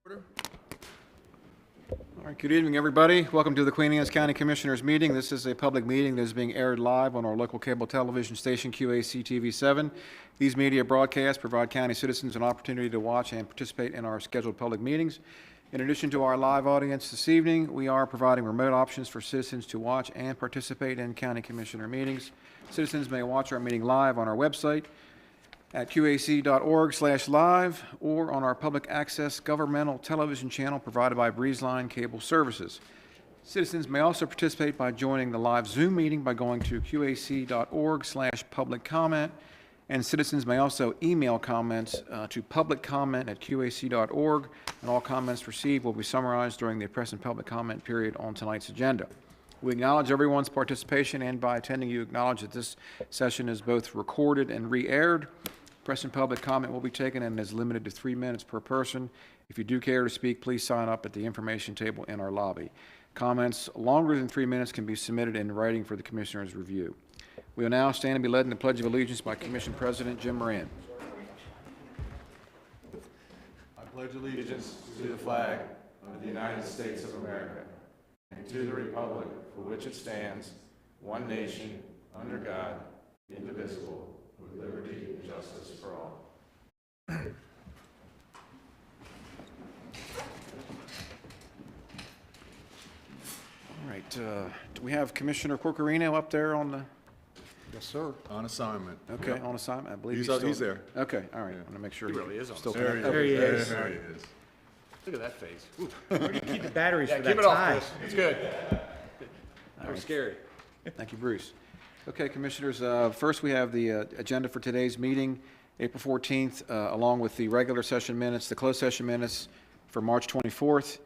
All right, good evening, everybody. Welcome to the Queen Anne's County Commissioners Meeting. This is a public meeting that is being aired live on our local cable television station, QACTV 7. These media broadcasts provide county citizens an opportunity to watch and participate in our scheduled public meetings. In addition to our live audience this evening, we are providing remote options for citizens to watch and participate in county commissioner meetings. Citizens may watch our meeting live on our website at qac.org/live or on our public access governmental television channel provided by Breezeline Cable Services. Citizens may also participate by joining the live Zoom meeting by going to qac.org/public comment, and citizens may also email comments to publiccomment@qac.org, and all comments received will be summarized during the press and public comment period on tonight's agenda. We acknowledge everyone's participation, and by attending, you acknowledge that this session is both recorded and re-aired. Press and public comment will be taken and is limited to 3 minutes per person. If you do care to speak, please sign up at the information table in our lobby. Comments longer than 3 minutes can be submitted in writing for the Commissioner's review. We will now stand and be led in the Pledge of Allegiance by Commission President Jim Moran. I pledge allegiance to the flag of the United States of America and to the republic for which it stands, one nation, under God, indivisible, with liberty and justice for all. All right, do we have Commissioner Corcorino up there on the? Yes, sir. On assignment. Okay, Yep. on assignment. I believe He's still there. Okay, all right. I want to make sure He really is on still There he connected. is. he is. There he is. Look at that face. Where do you keep the batteries Yeah, for keep that it off, tie? Chris. It's good. That was scary. Thank you, Bruce. Okay, Commissioners, first we have the agenda for today's meeting, April 14th, along with the regular session minutes, the closed session minutes for March 24th.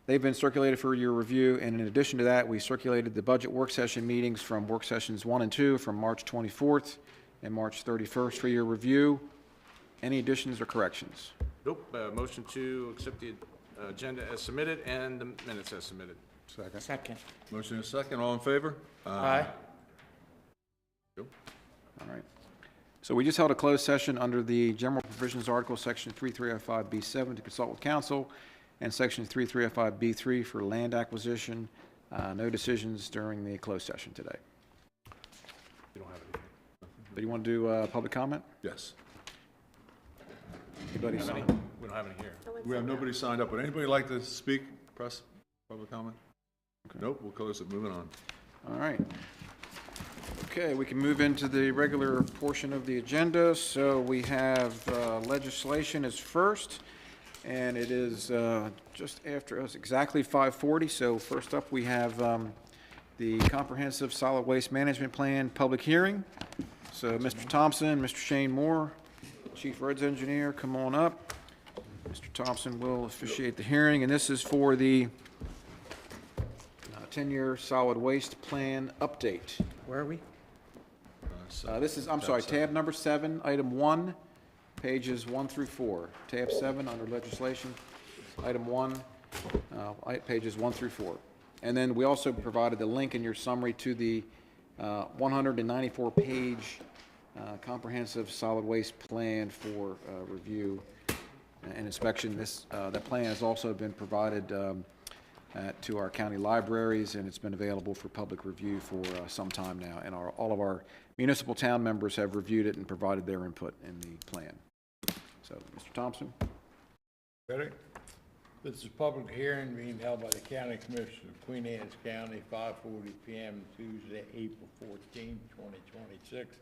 They've been circulated for your review, and in addition to that, we circulated the budget work session meetings from work sessions 1 and 2 from March 24th and March 31st for your review. Any additions or corrections? Nope. Motion to accept the agenda as submitted and the minutes as submitted. Second. Motion is second. All in favor? Aye. All right. So we just held a closed session under the General Provisions Article, Section 3305B7 to consult with counsel, and Section 3305B3 for land acquisition. No decisions during the closed session today. You don't have anything. But you want to do public comment? Yes. Anybody We sign? don't have any here. We have nobody signed up. Would anybody like to speak? Press? Public comment? Nope. We'll close it. Moving on. All right. Okay, we can move into the regular portion of the agenda. So we have legislation is first, and it is just after us, exactly 5:40. So first up, we have the Comprehensive Solid Waste Management Plan public hearing. So Mr. Thompson, Mr. Shane Moore, Chief Roads Engineer, come on up. Mr. Thompson will officiate the hearing, and this is for the 10-year solid waste plan update. Where are we? This is, I'm sorry, tab number 7, item 1, pages 1 through 4. Tab 7 under legislation, item 1, pages 1 through 4. And then we also provided the link in your summary to the 194-page comprehensive solid waste plan for review and inspection. That plan has also been provided to our county libraries, and it's been available for public review for some time now. And all of our municipal town members have reviewed it and provided their input in the plan. So, Mr. Thompson. Ready? This is a public hearing being held by the County Commission of Queen Anne's County, 5:40 p.m. Tuesday, April 14, 2026,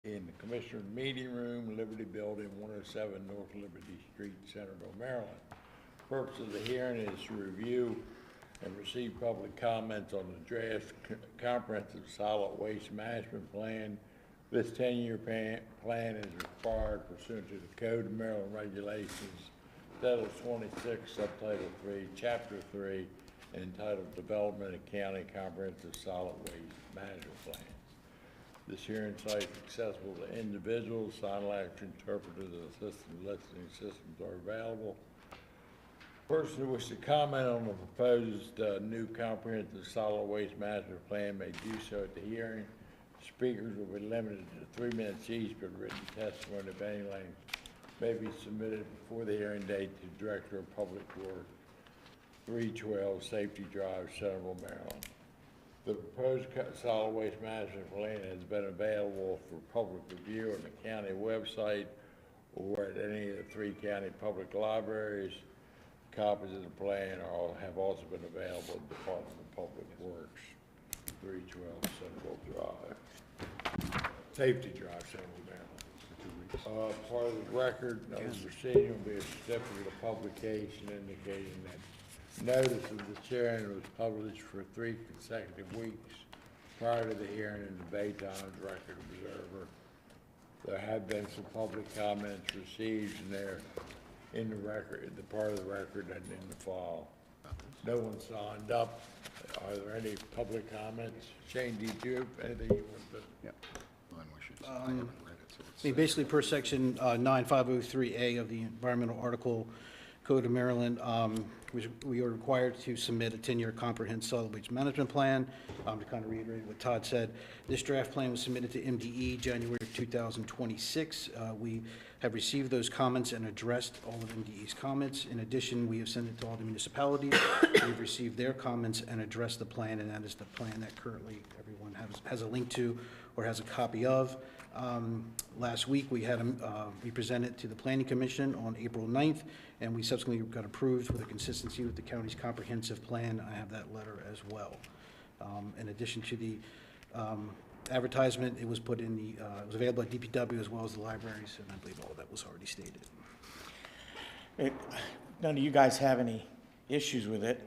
in the Commissioner Meeting Room, Liberty Building, 107 North Liberty Street, Centerville, Maryland. The purpose of the hearing is to review and receive public comments on the draft comprehensive solid waste management plan. This 10-year plan is required pursuant to the Code of Maryland Regulations, Title 26, Subtitle 3, Chapter 3, entitled Development of County Comprehensive Solid Waste Management Plan. This hearing site is accessible to individuals. Sign language interpreters and assistant listening systems are available. Person who wishes to comment on the proposed new comprehensive solid waste management plan may do so at the hearing. Speakers will be limited to 3 minutes each, but written testimony of any length may be submitted before the hearing date to Director of Public Works, 312 Safety Drive, Centerville, Maryland. The proposed solid waste management plan has been available for public review on the county website or at any of the 3 county public libraries. Copies of the plan have also been available at the Department of Public Works, 312 Centerville Drive, Safety Drive, Centerville, Maryland. Part of the record of the proceeding will be a certificate of publication indicating that notice of the hearing was published for 3 consecutive weeks prior to the hearing in the Bay Times Record Observer. There have been some public comments received, and they're in the record, the part of the record and in the file. No one signed up. Are there any public comments? Shane, did you have anything you want to? I mean, basically, per section 9503A of the Environmental Article Code of Maryland, we are required to submit a 10-year comprehensive solid waste management plan. To kind of reiterate what Todd said, this draft plan was submitted to MDE January of 2026. We have received those comments and addressed all of MDE's comments. In addition, we have sent it to all the municipalities. We've received their comments and addressed the plan, and that is the plan that currently everyone has a link to or has a copy of. Last week, we presented to the Planning Commission on April 9th, and we subsequently got approved with a consistency with the county's comprehensive plan. I have that letter as well. In addition to the advertisement, it was put in the, it was available at DPW as well as the libraries, and I believe all of that was already stated. None of you guys have any issues with it?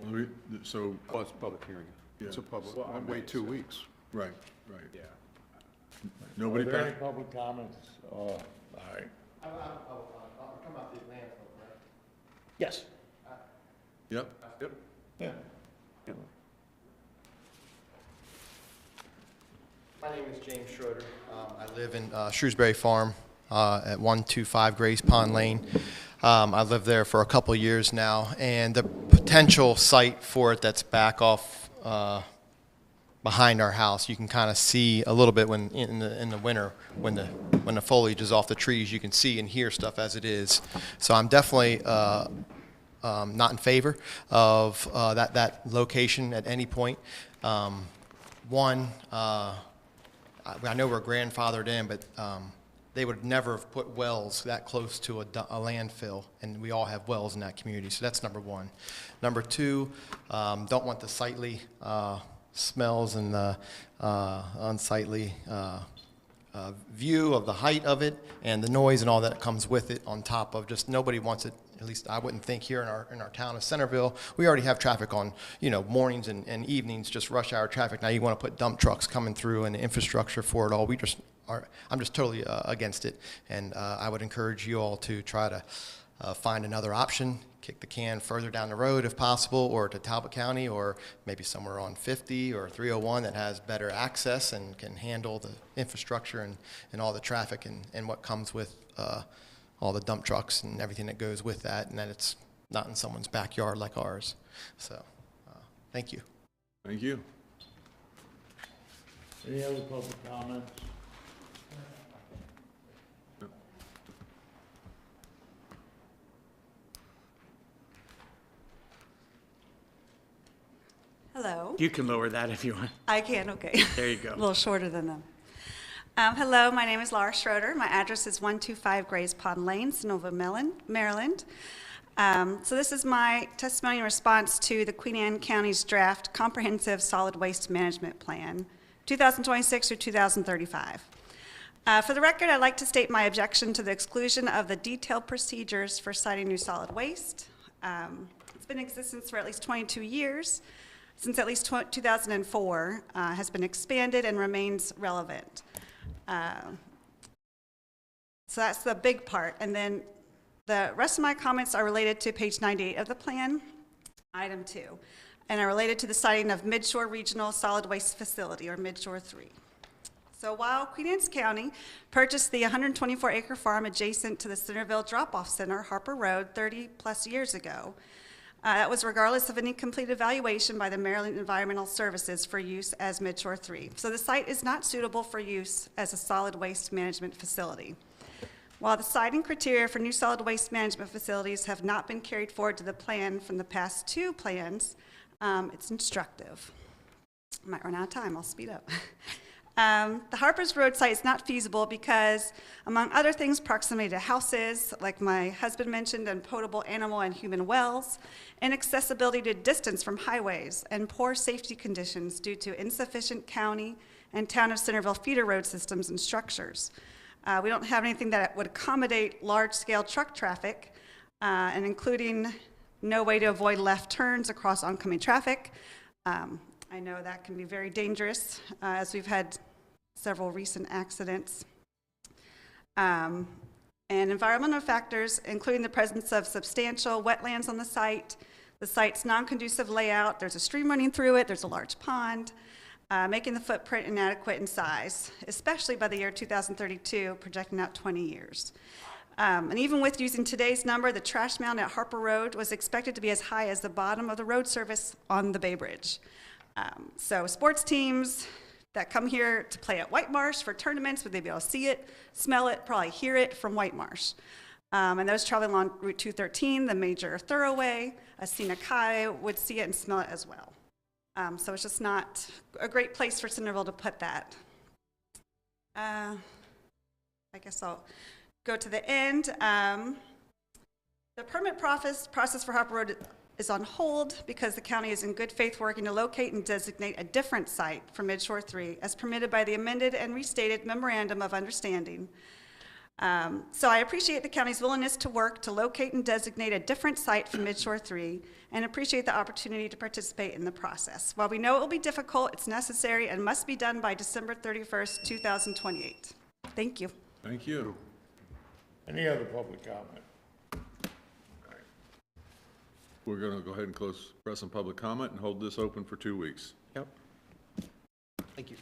So, Well, it's a public hearing. It's a public, I'll wait 2 weeks. right. Yeah. Nobody, Are there Pat? any public comments? All right. I'll come out the landfill, correct? Yes. Yep. Yeah. My name is James Schroeder. I live in Shrewsbury Farm at 125 Grace Pond Lane. I've lived there for a couple of years now, and the potential site for it that's back off behind our house, you can kind of see a little bit when in the winter when the foliage is off the trees. You can see and hear stuff as it is. So I'm definitely not in favor of that location at any point. One, I know we're grandfathered in, but they would never have put wells that close to a landfill, and we all have wells in that community. So that's number one. Number two, don't want the sightly smells and the unsightly view of the height of it and the noise and all that comes with it, on top of just nobody wants it. At least I wouldn't think here in our town of Centerville. We already have traffic on, mornings and evenings, just rush hour traffic. Now you want to put dump trucks coming through and the infrastructure for it all. I'm just totally against it, and I would encourage you all to try to find another option, kick the can further down the road if possible, or to Talbot County, or maybe somewhere on 50 or 301 that has better access and can handle the infrastructure and all the traffic and what comes with all the dump trucks and everything that goes with that, and that it's not in someone's backyard like ours. So, thank you. Thank you. Any other public comments? Hello. You can lower that if you want. I can, okay. There you go. A little shorter than them. Hello, my name is Laura Schroeder. My address is 125 Grays Pond Lane, Sonoma, Maryland. So this is my testimony in response to the Queen Anne County's draft Comprehensive Solid Waste Management Plan, 2026 through 2035. For the record, I'd like to state my objection to the exclusion of the detailed procedures for siting new solid waste. It's been in existence for at least 22 years, since at least 2004, has been expanded and remains relevant. So that's the big part. And then the rest of my comments are related to page 98 of the plan, item 2, and are related to the siting of Midshore Regional Solid Waste Facility, or Midshore 3. So while Queen Anne County purchased the 124-acre farm adjacent to the Centerville Drop-Off Center, Harper Road, 30-plus years ago, that was regardless of any complete evaluation by the Maryland Environmental Services for use as Midshore 3. So the site is not suitable for use as a solid waste management facility. While the siting criteria for new solid waste management facilities have not been carried forward to the plan from the past two plans, it's instructive. I might run out of time, I'll speed up. The Harper's Road site is not feasible because, among other things, proximity to houses, like my husband mentioned, and potable animal and human wells, inaccessibility to distance from highways, and poor safety conditions due to insufficient county and town of Centerville feeder road systems and structures. We don't have anything that would accommodate large-scale truck traffic, and including no way to avoid left turns across oncoming traffic. I know that can be very dangerous, as we've had several recent accidents. And environmental factors, including the presence of substantial wetlands on the site's non-conducive layout, there's a stream running through it, there's a large pond, making the footprint inadequate in size, especially by the year 2032, projecting out 20 years. And even with using today's number, the trash mound at Harper Road was expected to be as high as the bottom of the road surface on the Bay Bridge. So sports teams that come here to play at White Marsh for tournaments, would they be able to see it, smell it, probably hear it from White Marsh? And those traveling along Route 213, the major thoroughway, a scenic highway, would see it and smell it as well. So it's just not a great place for Centerville to put that. I guess I'll go to the end. The permit process for Harper Road is on hold because the county is in good faith working to locate and designate a different site for Midshore 3 as permitted by the amended and restated Memorandum of Understanding. So I appreciate the county's willingness to work to locate and designate a different site for Midshore 3 and appreciate the opportunity to participate in the process. While we know it will be difficult, it's necessary and must be done by December 31st, 2028. Thank you. Thank you. Any other public comment? We're going to go ahead and close press and public comment and hold this open for 2 weeks. Yep. Thank you.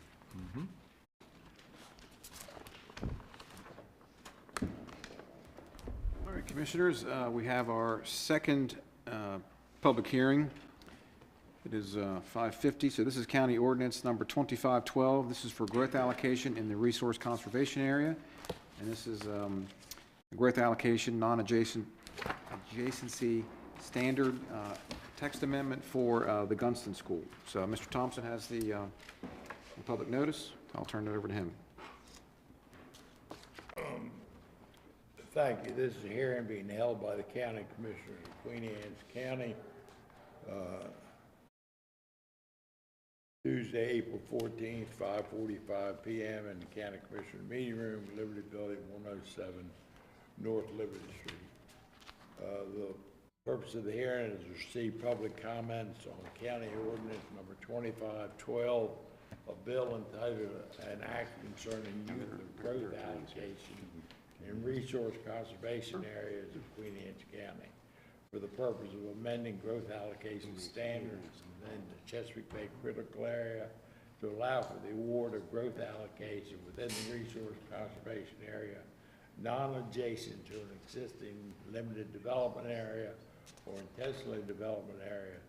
All right, Commissioners, we have our second public hearing. It is 5:50, so this is County Ordinance Number 2512. This is for growth allocation in the Resource Conservation Area, and this is growth allocation non-adjacency standard text amendment for the Gunston School. So Mr. Thompson has the public notice. I'll turn it over to him. Thank you. This is a hearing being held by the County Commissioners of Queen Anne's County, Tuesday, April 14th, 5:45 p.m. in the County Commissioner Meeting Room, Liberty Building, 107 North Liberty Street. The purpose of the hearing is to receive public comments on County Ordinance Number 2512, a bill entitled An Act Concerning Youth Growth Allocation in Resource Conservation Areas of Queen Anne's County, for the purpose of amending growth allocation standards in the Chesapeake Bay Critical Area to allow for the award of growth allocation within the Resource Conservation Area, non-adjacent to an existing limited development area or intentionally development area,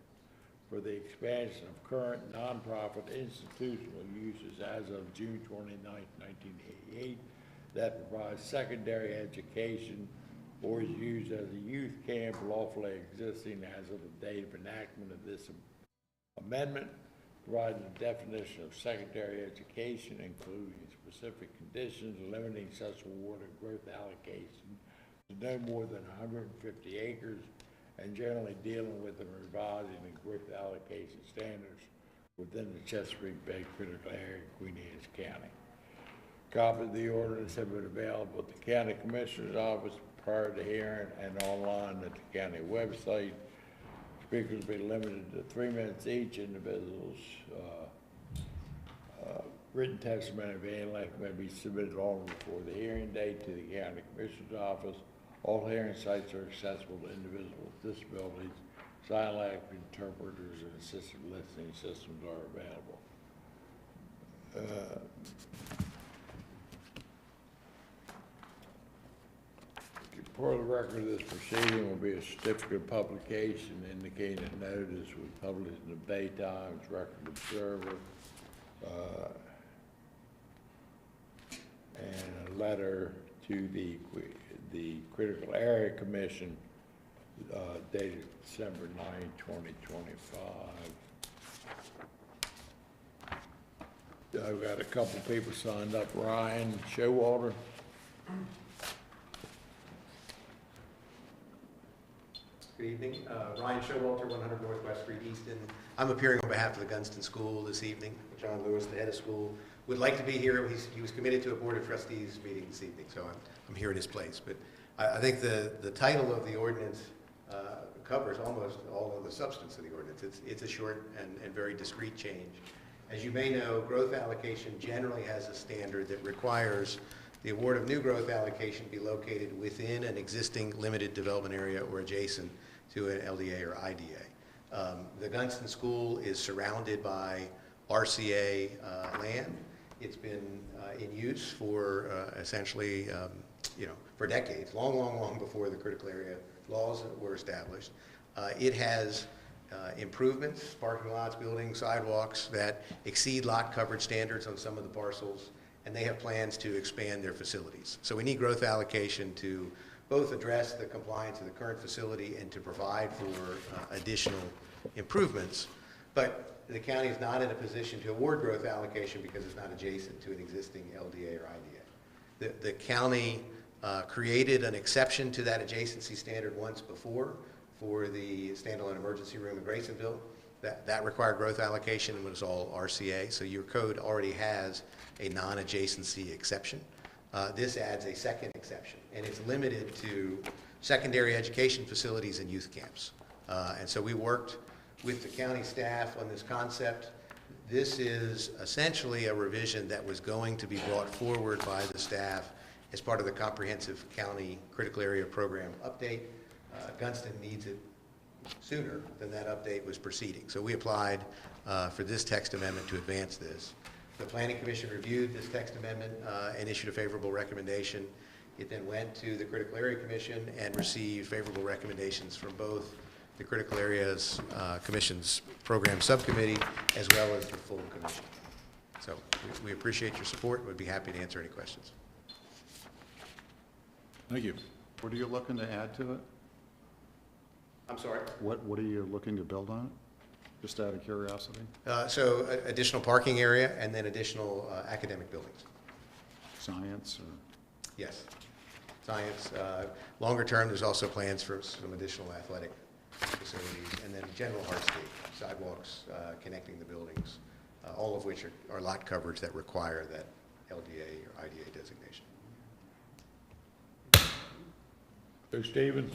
for the expansion of current nonprofit institutional uses as of June 29, 1988, that provides secondary education or is used as a youth camp lawfully existing as of the date of enactment of this amendment, providing a definition of secondary education, including specific conditions limiting such award of growth allocation to no more than 150 acres, and generally dealing with and revising the growth allocation standards within the Chesapeake Bay Critical Area of Queen Anne's County. Copies of the ordinance have been available at the County Commissioner's Office prior to hearing and online at the county website. Speakers will be limited to 3 minutes each. Individuals' written testimony of any length may be submitted on before the hearing date to the County Commissioner's Office. All hearing sites are accessible to individuals with disabilities. Sign language interpreters and assisted listening systems are available. For the record of this proceeding will be a certificate of publication indicating that notice was published in the Bay Times Record Observer, and a letter to the the Critical Area Commission dated December 9, 2025. I've got a couple people signed up. Ryan Showalter. Good evening. Ryan Showalter, 100 Northwest Street, Easton. I'm appearing on behalf of the Gunston School this evening. John Lewis, the head of school, would like to be here. He was committed to a Board of Trustees meeting this evening, so I'm here in his place. But I think the title of the ordinance covers almost all of the substance of the ordinance. It's a short and very discreet change. As you may know, growth allocation generally has a standard that requires the award of new growth allocation be located within an existing limited development area or adjacent to an LDA or IDA. The Gunston School is surrounded by RCA land. It's been in use for essentially, for decades, long before the critical area laws were established. It has improvements, parking lots, buildings, sidewalks that exceed lot coverage standards on some of the parcels, and they have plans to expand their facilities. So we need growth allocation to both address the compliance of the current facility and to provide for additional improvements. But the county is not in a position to award growth allocation because it's not adjacent to an existing LDA or IDA. The county created an exception to that adjacency standard once before for the standalone emergency room in Graysonville. That required growth allocation and was all RCA, so your code already has a non-adjacency exception. This adds a second exception, and it's limited to secondary education facilities and youth camps. And so we worked with the county staff on this concept. This is essentially a revision that was going to be brought forward by the staff as part of the comprehensive county critical area program update. Gunston needs it sooner than that update was proceeding. So we applied for this text amendment to advance this. The Planning Commission reviewed this text amendment and issued a favorable recommendation. It then went to the Critical Area Commission and received favorable recommendations from both the Critical Areas Commission's Program Subcommittee as well as the full commission. So we appreciate your support. We'd be happy to answer any questions. Thank you. What are you looking to add to it? I'm sorry? What are you looking to build on it? Just out of curiosity? So additional parking area and then additional academic buildings. Science or? Yes. Science. Longer term, there's also plans for some additional athletic facilities, and then general hardscape, sidewalks connecting the buildings, all of which are lot coverage that require that LDA or IDA designation. Joe Stevens.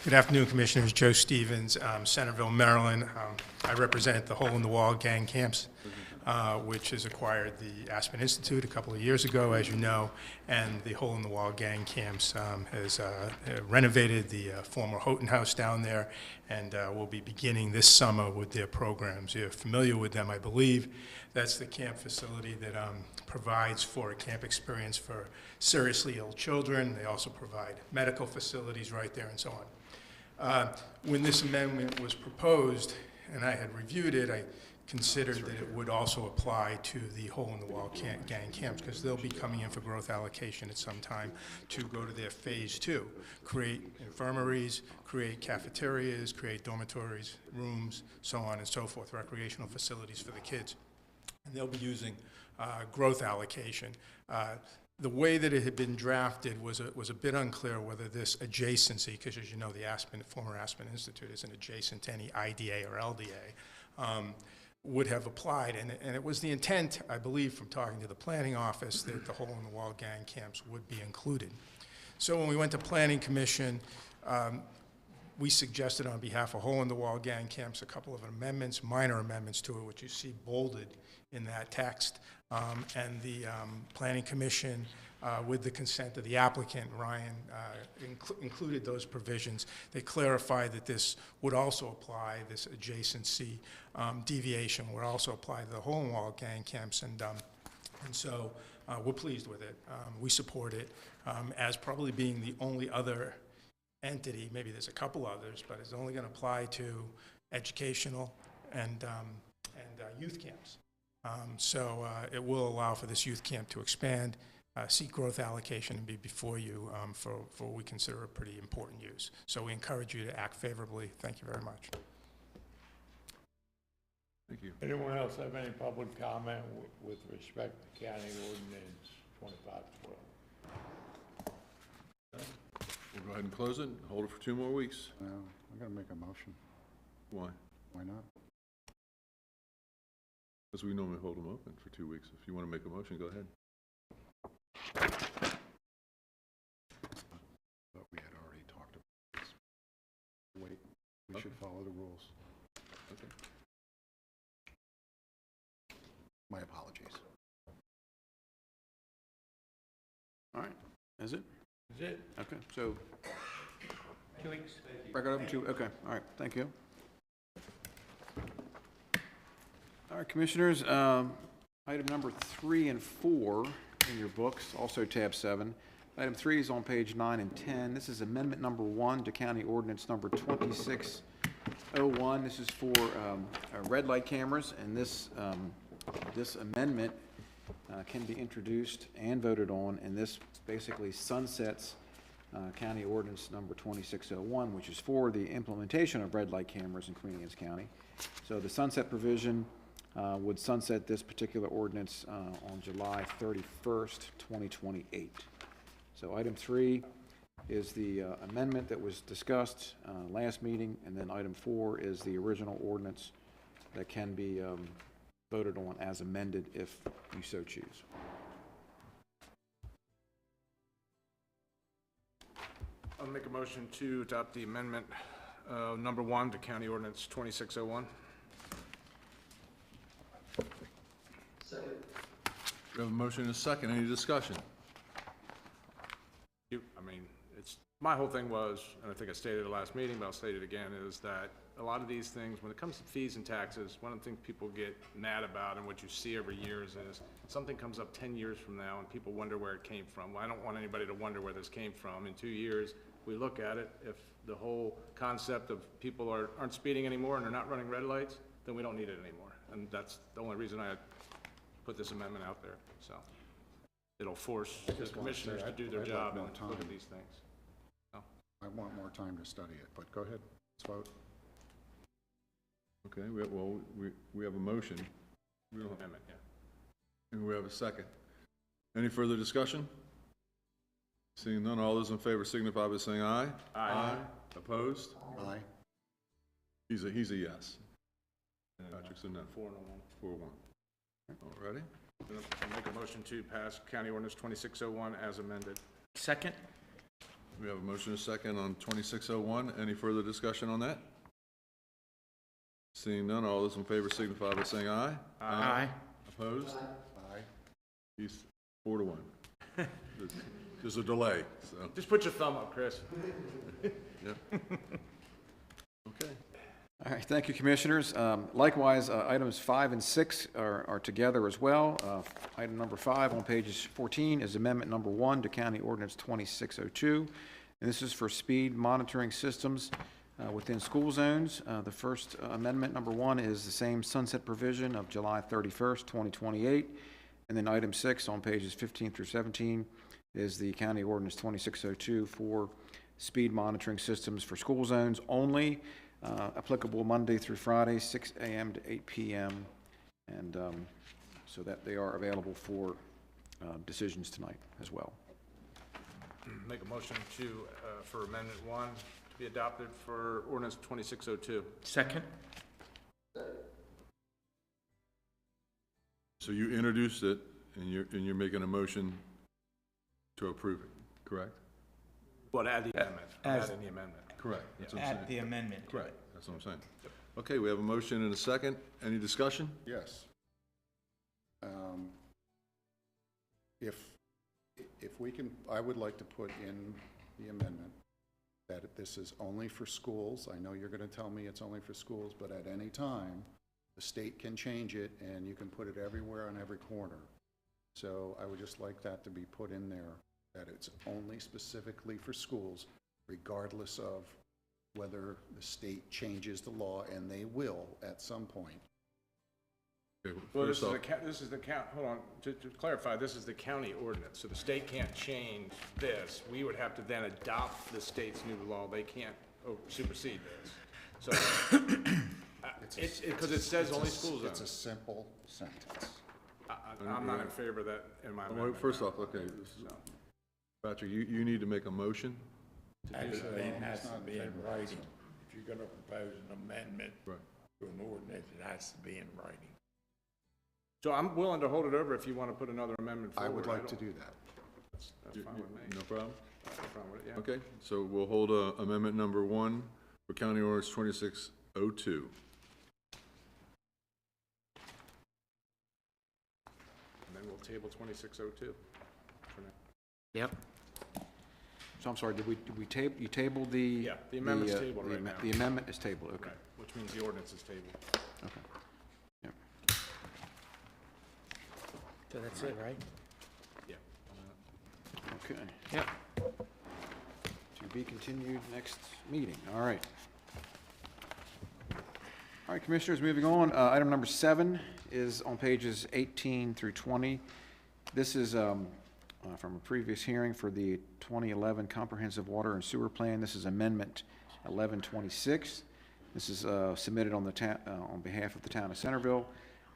Good afternoon, Commissioners. Joe Stevens, Centerville, Maryland. I represent the Hole in the Wall gang camps, which has acquired the Aspen Institute a couple of years ago, as you know, and the Hole in the Wall gang camps has renovated the former Houghton House down there, and will be beginning this summer with their programs. You're familiar with them, I believe. That's the camp facility that provides for a camp experience for seriously ill children. They also provide medical facilities right there and so on. When this amendment was proposed, and I had reviewed it, I considered that it would also apply to the Hole in the Wall gang camps, because they'll be coming in for growth allocation at some time to go to their phase 2, create infirmaries, create cafeterias, create dormitories, rooms, so on and so forth, recreational facilities for the kids. And they'll be using growth allocation. The way that it had been drafted was a bit unclear whether this adjacency, because as you know, the former Aspen Institute is an adjacent to any IDA or LDA, would have applied. And it was the intent, I believe, from talking to the planning office, that the Hole in the Wall gang camps would be included. So when we went to Planning Commission, we suggested on behalf of Hole in the Wall gang camps a couple of amendments, minor amendments to it, which you see bolded in that text. And the Planning Commission, with the consent of the applicant, Ryan, included those provisions. They clarified that this would also apply, this adjacency deviation would also apply to the Hole in the Wall gang camps, and so we're pleased with it. We support it as probably being the only other entity. Maybe there's a couple others, but it's only going to apply to educational and youth camps. So it will allow for this youth camp to expand seek growth allocation and be before you for what we consider a pretty important use. So we encourage you to act favorably. Thank you very much. Thank you. Anyone else have any public comment with respect to County Ordinance 2512? We'll go ahead and close it, hold it for 2 more weeks. Well, I'm gonna make a motion. Why? Why not? Because we normally hold them open for 2 weeks. If you want to make a motion, go ahead. But we had already talked about this. Wait, we should follow the rules. Okay. My apologies. All right, is it? Is it? Okay, so 2 weeks. record open to, okay, all right, thank you. All right, Commissioners, item number 3 and 4 in your books, also tab 7. Item 3 is on page 9 and 10. This is amendment number 1 to County Ordinance number 2601. This is for red light cameras, and this amendment can be introduced and voted on, and this basically sunsets County Ordinance number 2601, which is for the implementation of red light cameras in Queen Anne's County. So the sunset provision would sunset this particular ordinance on July 31st, 2028. So item 3 is the amendment that was discussed last meeting, and then item 4 is the original ordinance that can be voted on as amended if you so choose. I'll make a motion to adopt the amendment number 1 to County Ordinance 2601. We have a motion and a second. Any discussion? My whole thing was, and I think I stated it last meeting, but I'll state it again, is that a lot of these things, when it comes to fees and taxes, one of the things people get mad about and what you see every year is something comes up 10 years from now and people wonder where it came from. Well, I don't want anybody to wonder where this came from. In 2 years, we look at it, if the whole concept of people aren't speeding anymore and they're not running red lights, then we don't need it anymore. And that's the only reason I put this amendment out there, so. It'll force the commissioners to do their job and look at these things. I want more time to study it, but go ahead, let's vote. Okay, we have a motion. We don't have, Amendment, yeah. and we have a second. Any further discussion? Seeing none, all those in favor signify by saying aye. Aye. Opposed? Aye. He's a yes. Patrick's a no. 4-1. 4-1. All righty. I'll make a motion to pass County Ordinance 2601 as amended. Second? We have a motion and a second on 2601. Any further discussion on that? Seeing none, all those in favor signify by saying aye. Aye. Opposed? Aye. He's 4-1. There's a delay, so, Just put your thumb up, Chris. yeah. Okay. All right, thank you, Commissioners. Likewise, items 5 and 6 are together as well. Item number 5 on pages 14 is amendment number 1 to County Ordinance 2602, and this is for speed monitoring systems within school zones. The first amendment, number 1, is the same sunset provision of July 31st, 2028, and then item 6 on pages 15 through 17 is the County Ordinance 2602 for speed monitoring systems for school zones only. Applicable Monday through Friday, 6 a.m. to 8 p.m., and so that they are available for decisions tonight as well. Make a motion for Amendment 1 to be adopted for Ordinance 2602. Second? So you introduced it, and you're making a motion to approve it, correct? But add the amendment. As- Add in the amendment. Correct. That's what I'm saying. Add the amendment. Correct. That's what I'm saying. Okay, we have a motion and a second. Any discussion? Yes. If we can, I would like to put in the amendment that this is only for schools. I know you're going to tell me it's only for schools, but at any time, the state can change it, and you can put it everywhere on every corner. So I would just like that to be put in there, that it's only specifically for schools, regardless of whether the state changes the law, and they will at some point. Okay, Well, this first is off, this is the count, hold on, to clarify, this is the county ordinance, so the state can't change this. We would have to then adopt the state's new law. They can't supersede this. So, because it says only school It's a zones. simple sentence. I'm not in favor of that in my well, amendment. first off, okay, Patrick, you need to make a motion. It has to be in writing. If you're gonna propose an amendment Right. to an ordinance, it has to be in writing. So I'm willing to hold it over if you want to put another amendment I forward. would like to don't- do that. That's You- fine with me. No problem? That's fine with it, yeah. Okay, so we'll hold amendment number 1 for County Ordinance 2602. And then we'll table 2602 for now. Yep. So I'm sorry, did we table, you tabled the? Yeah, the amendment's tabled the right am- now. The amendment is tabled, okay. Right, which means the ordinance is tabled. Okay. Yep. So that's it, right? Yeah. Okay. Yep. To be continued next meeting, all right. All right, Commissioners, moving on, item number 7 is on pages 18 through 20. This is from a previous hearing for the 2011 Comprehensive Water and Sewer Plan. This is Amendment 1126. This is submitted on on behalf of the town of Centerville.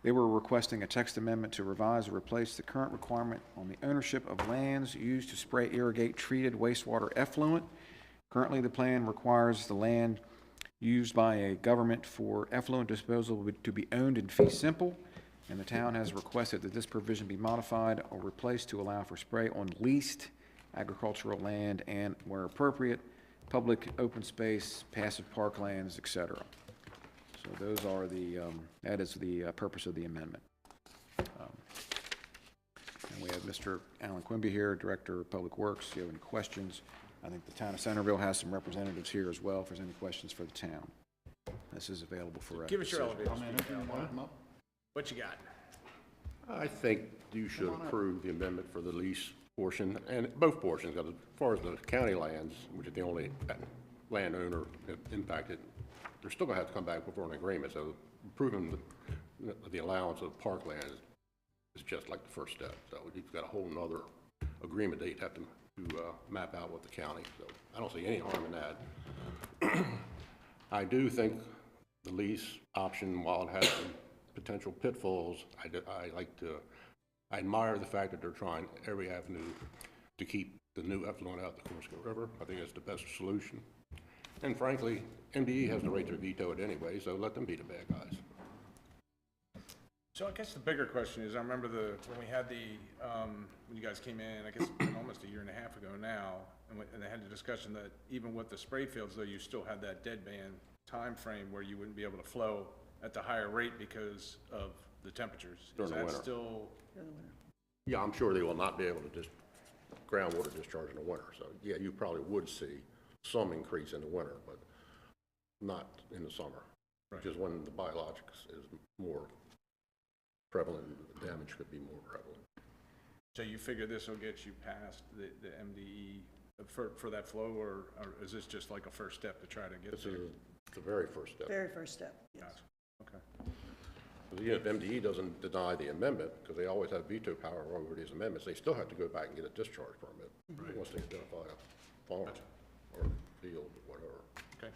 They were requesting a text amendment to revise or replace the current requirement on the ownership of lands used to spray irrigate treated wastewater effluent. Currently, the plan requires the land used by a government for effluent disposal to be owned in fee simple, and the town has requested that this provision be modified or replaced to allow for spray on leased agricultural land and, where appropriate, public open space, passive parklands, et cetera. So those are that is the purpose of the amendment. And we have Mr. Alan Quimby here, Director of Public Works. If you have any questions, I think the town of Centerville has some representatives here as well if there's any questions for the town. This is available for. Give us your decision. elevator speech. What you got? I think you should approve the amendment for the lease portion, and both portions, because as far as the county lands, which is the only landowner impacted, they're still gonna have to come back before an agreement, so approving the allowance of parkland is just like the first step. So you've got a whole nother agreement that you'd have to map out with the county, so I don't see any harm in that. I do think the lease option, while it has some potential pitfalls, I admire the fact that they're trying every avenue to keep the new effluent out of the Corsica River. I think that's the best solution. And frankly, MDE has the right to veto it anyway, so let them be the bad guys. So I guess the bigger question is, I remember when we had when you guys came in, I guess it's been almost a year and a half ago now, and they had the discussion that even with the spray fields, though, you still had that deadband time frame where you wouldn't be able to flow at the higher rate because of the temperatures. During the winter. Is that still? Yeah, I'm sure they will not be able to just groundwater discharge in the winter. So yeah, you probably would see some increase in the winter, but not in the summer, which is when the biologics is more prevalent, the damage could be more prevalent. So you figure this will get you past the MDE for that flow, or is this just like a first step to try to get This there? is the very first step. Very first step, yes. Gotcha. Okay. Even if MDE doesn't deny the amendment, because they always have veto power over these amendments, they still have to go back and get a discharge permit once they identify a farm or field or whatever. Okay.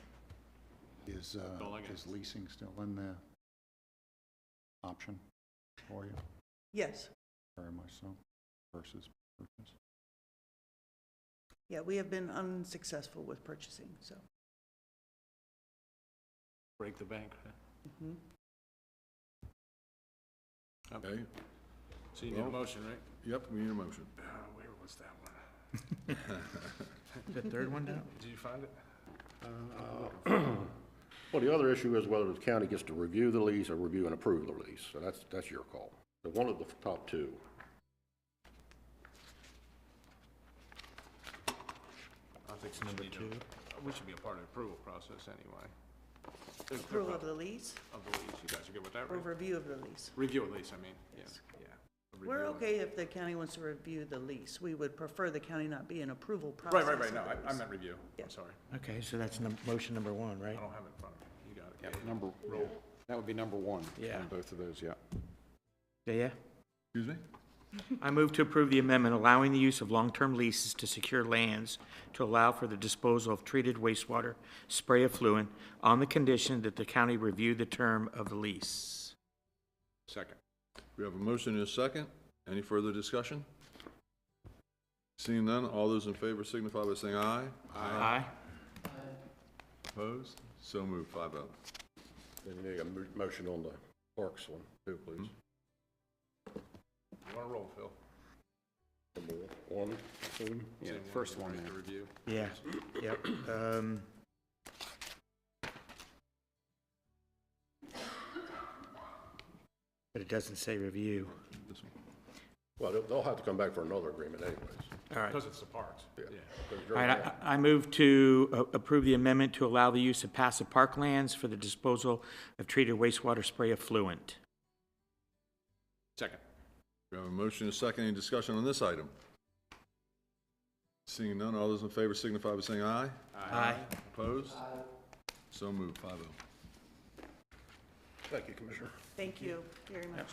Is leasing still in the option for you? Yes, Very much so, versus purchase? yeah, we have been unsuccessful with purchasing, so. Break the bank. Mhm. Okay, So you need a motion, right? yep, we need a motion. Where was that one? The third one down? Did you find it? Well, the other issue is whether the county gets to review the lease or review and approve the lease. So that's your call. So one of the top two. I think we should be a part of the approval process anyway. Approval of the lease, Of the lease, you guys are good with that, or right? review of the lease. Review at least, I mean, yes, yeah. A We're review. okay if the county wants to review the lease. We would prefer the county not be an approval process. Right, no, of the I lease. meant review, Yeah. I'm sorry. Okay, so that's motion number 1, right? I don't have it in front of me, you got it. Yeah, that would be number 1 Yeah. on both of those, yeah. Yeah. Excuse me? I move to approve the amendment allowing the use of long-term leases to secure lands to allow for the disposal of treated wastewater spray effluent on the condition that the county review the term of the lease. Second. We have a motion and a second. Any further discussion? Seeing none, all those in favor signify by saying aye. Aye. Opposed? So moved, 5-0. Then you need a motion on the Parks one, too, please. You want to roll, Phil? Number 1, soon. Yeah, first one there. Review. Yeah, yep. But it doesn't say review. This one. Well, they'll have to come back for another agreement anyways. All right. Because it's the parks. Yeah. All right, I move to approve the amendment to allow the use of passive parklands for the disposal of treated wastewater spray effluent. Second. We have a motion and a second. Any discussion on this item? Seeing none, all those in favor signify by saying aye. Aye. Opposed? So moved, 5-0. Thank you, Commissioner. Thank you very much.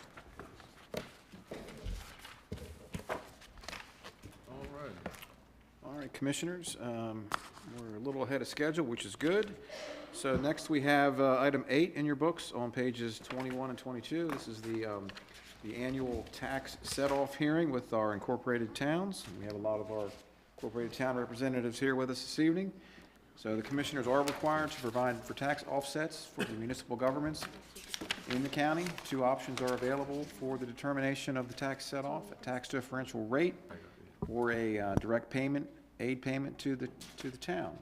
All right. All right, Commissioners, we're a little ahead of schedule, which is good. So next we have item 8 in your books on pages 21 and 22. This is the annual tax set-off hearing with our incorporated towns. We have a lot of our incorporated town representatives here with us this evening. So the Commissioners are required to provide for tax offsets for the municipal governments in the county. 2 options are available for the determination of the tax set-off: a tax differential rate or a direct payment, aid payment to the town.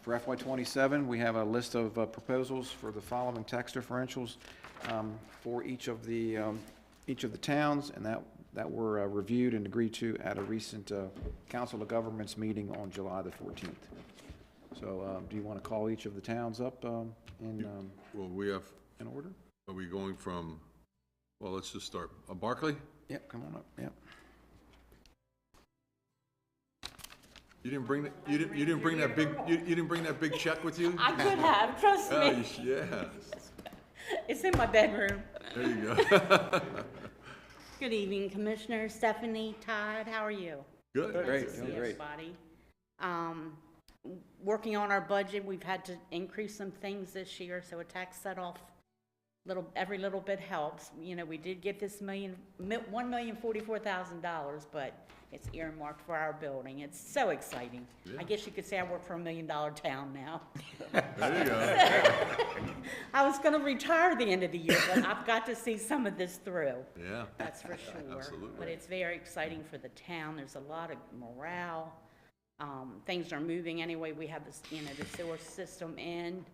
For FY27, we have a list of proposals for the following tax differentials for each of the towns, and that were reviewed and agreed to at a recent Council of Governments meeting on July the 14th. So do you want to call each of the towns up Well, we have, in order? are we going from, well, let's just start. Barclay? Yep, come on up, yep. You didn't bring that, you didn't bring that big, you didn't bring that big check with you? I could have, trust Oh, me. yeah. It's in my bedroom. There you go. Good evening, Commissioner Stephanie, Todd, how are you? Good. Great, Nice to doing see great. everybody. Working on our budget, we've had to increase some things this year, so a tax set-off, every little bit helps. You know, we did get this $1,044,000, but it's earmarked for our building. It's so exciting. Yeah. I guess you could say I work for $1 million town now. There you go. I was gonna retire at the end of the year, but I've got to see some of this through. Yeah. That's for sure. Absolutely. But it's very exciting for the town. There's a lot of morale. Things are moving anyway. We have this, the sewer system in,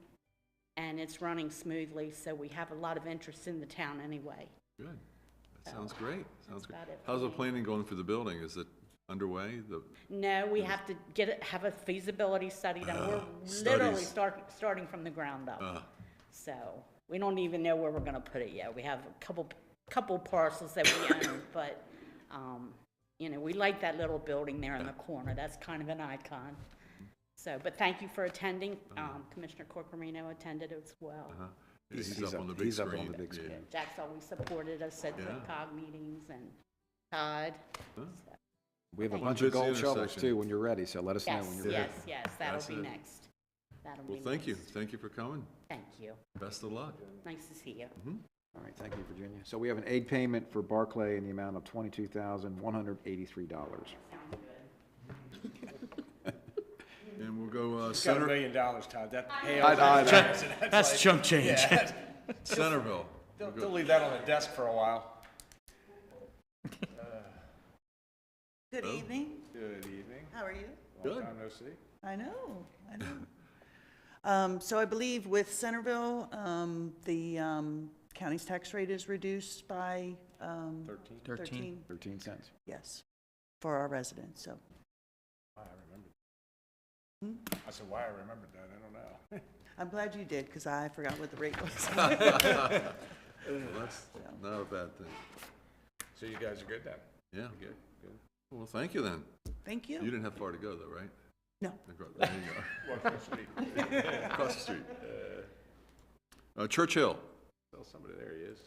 and it's running smoothly, so we have a lot of interest in the town anyway. Good. That sounds great. Sounds good. about it. How's the planning going for the building? Is it underway? No, we have to have a feasibility study done. We're literally starting from the ground up. So we don't even know where we're gonna put it yet. We have a couple parcels that we own, but, we like that little building there in the corner. That's kind of an icon. So, but thank you for attending. Commissioner Corcorino attended as well. Yeah, he's up on the big He's up screen. on the big screen. Jack's always supported us at the Yeah. COG meetings, and Todd. Huh? So, We have a Well, bunch of it's the gold shovels intersection. too when you're ready, so let us know when Yes, you're ready. yes, that'll That's be it. next. That'll be Well, thank you. next. Thank you for coming. Thank you. Best of luck. Nice to see you. All right, thank you, Virginia. So we have an aid payment for Barclay in the amount of $22,183. Sounds good. And we'll go Got $1 Center, million, Todd. That That's chump change. Centerville. They'll leave that on the desk for a while. Good evening. Good evening. How are you? Good. Long time no see. I know. So I believe with Centerville, the county's tax rate is reduced by 13. 13 cents. Yes, for our residents, so. I remembered. I said, why I remembered that, I don't know. I'm glad you did, because I forgot what the rate was. Well, that's not a bad thing. So you guys are good then? Yeah. Good. Well, thank you then. Thank You you. didn't have far to go though, right? No. There you go. Walk down the street. Across the street. Churchill. Tell somebody there he is.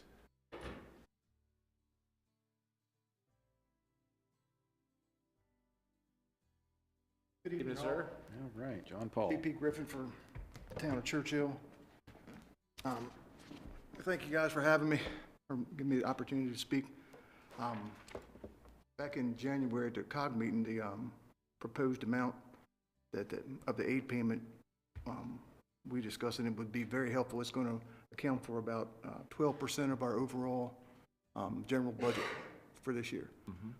Good Evening, evening, sir. All right, John Paul. VP Griffin for the town of Churchill. Thank you guys for having me, or giving me the opportunity to speak. Back in January at the COG meeting, the proposed amount of the aid payment, we discussed, and it would be very helpful. It's going to account for about 12% of our overall general budget for this year.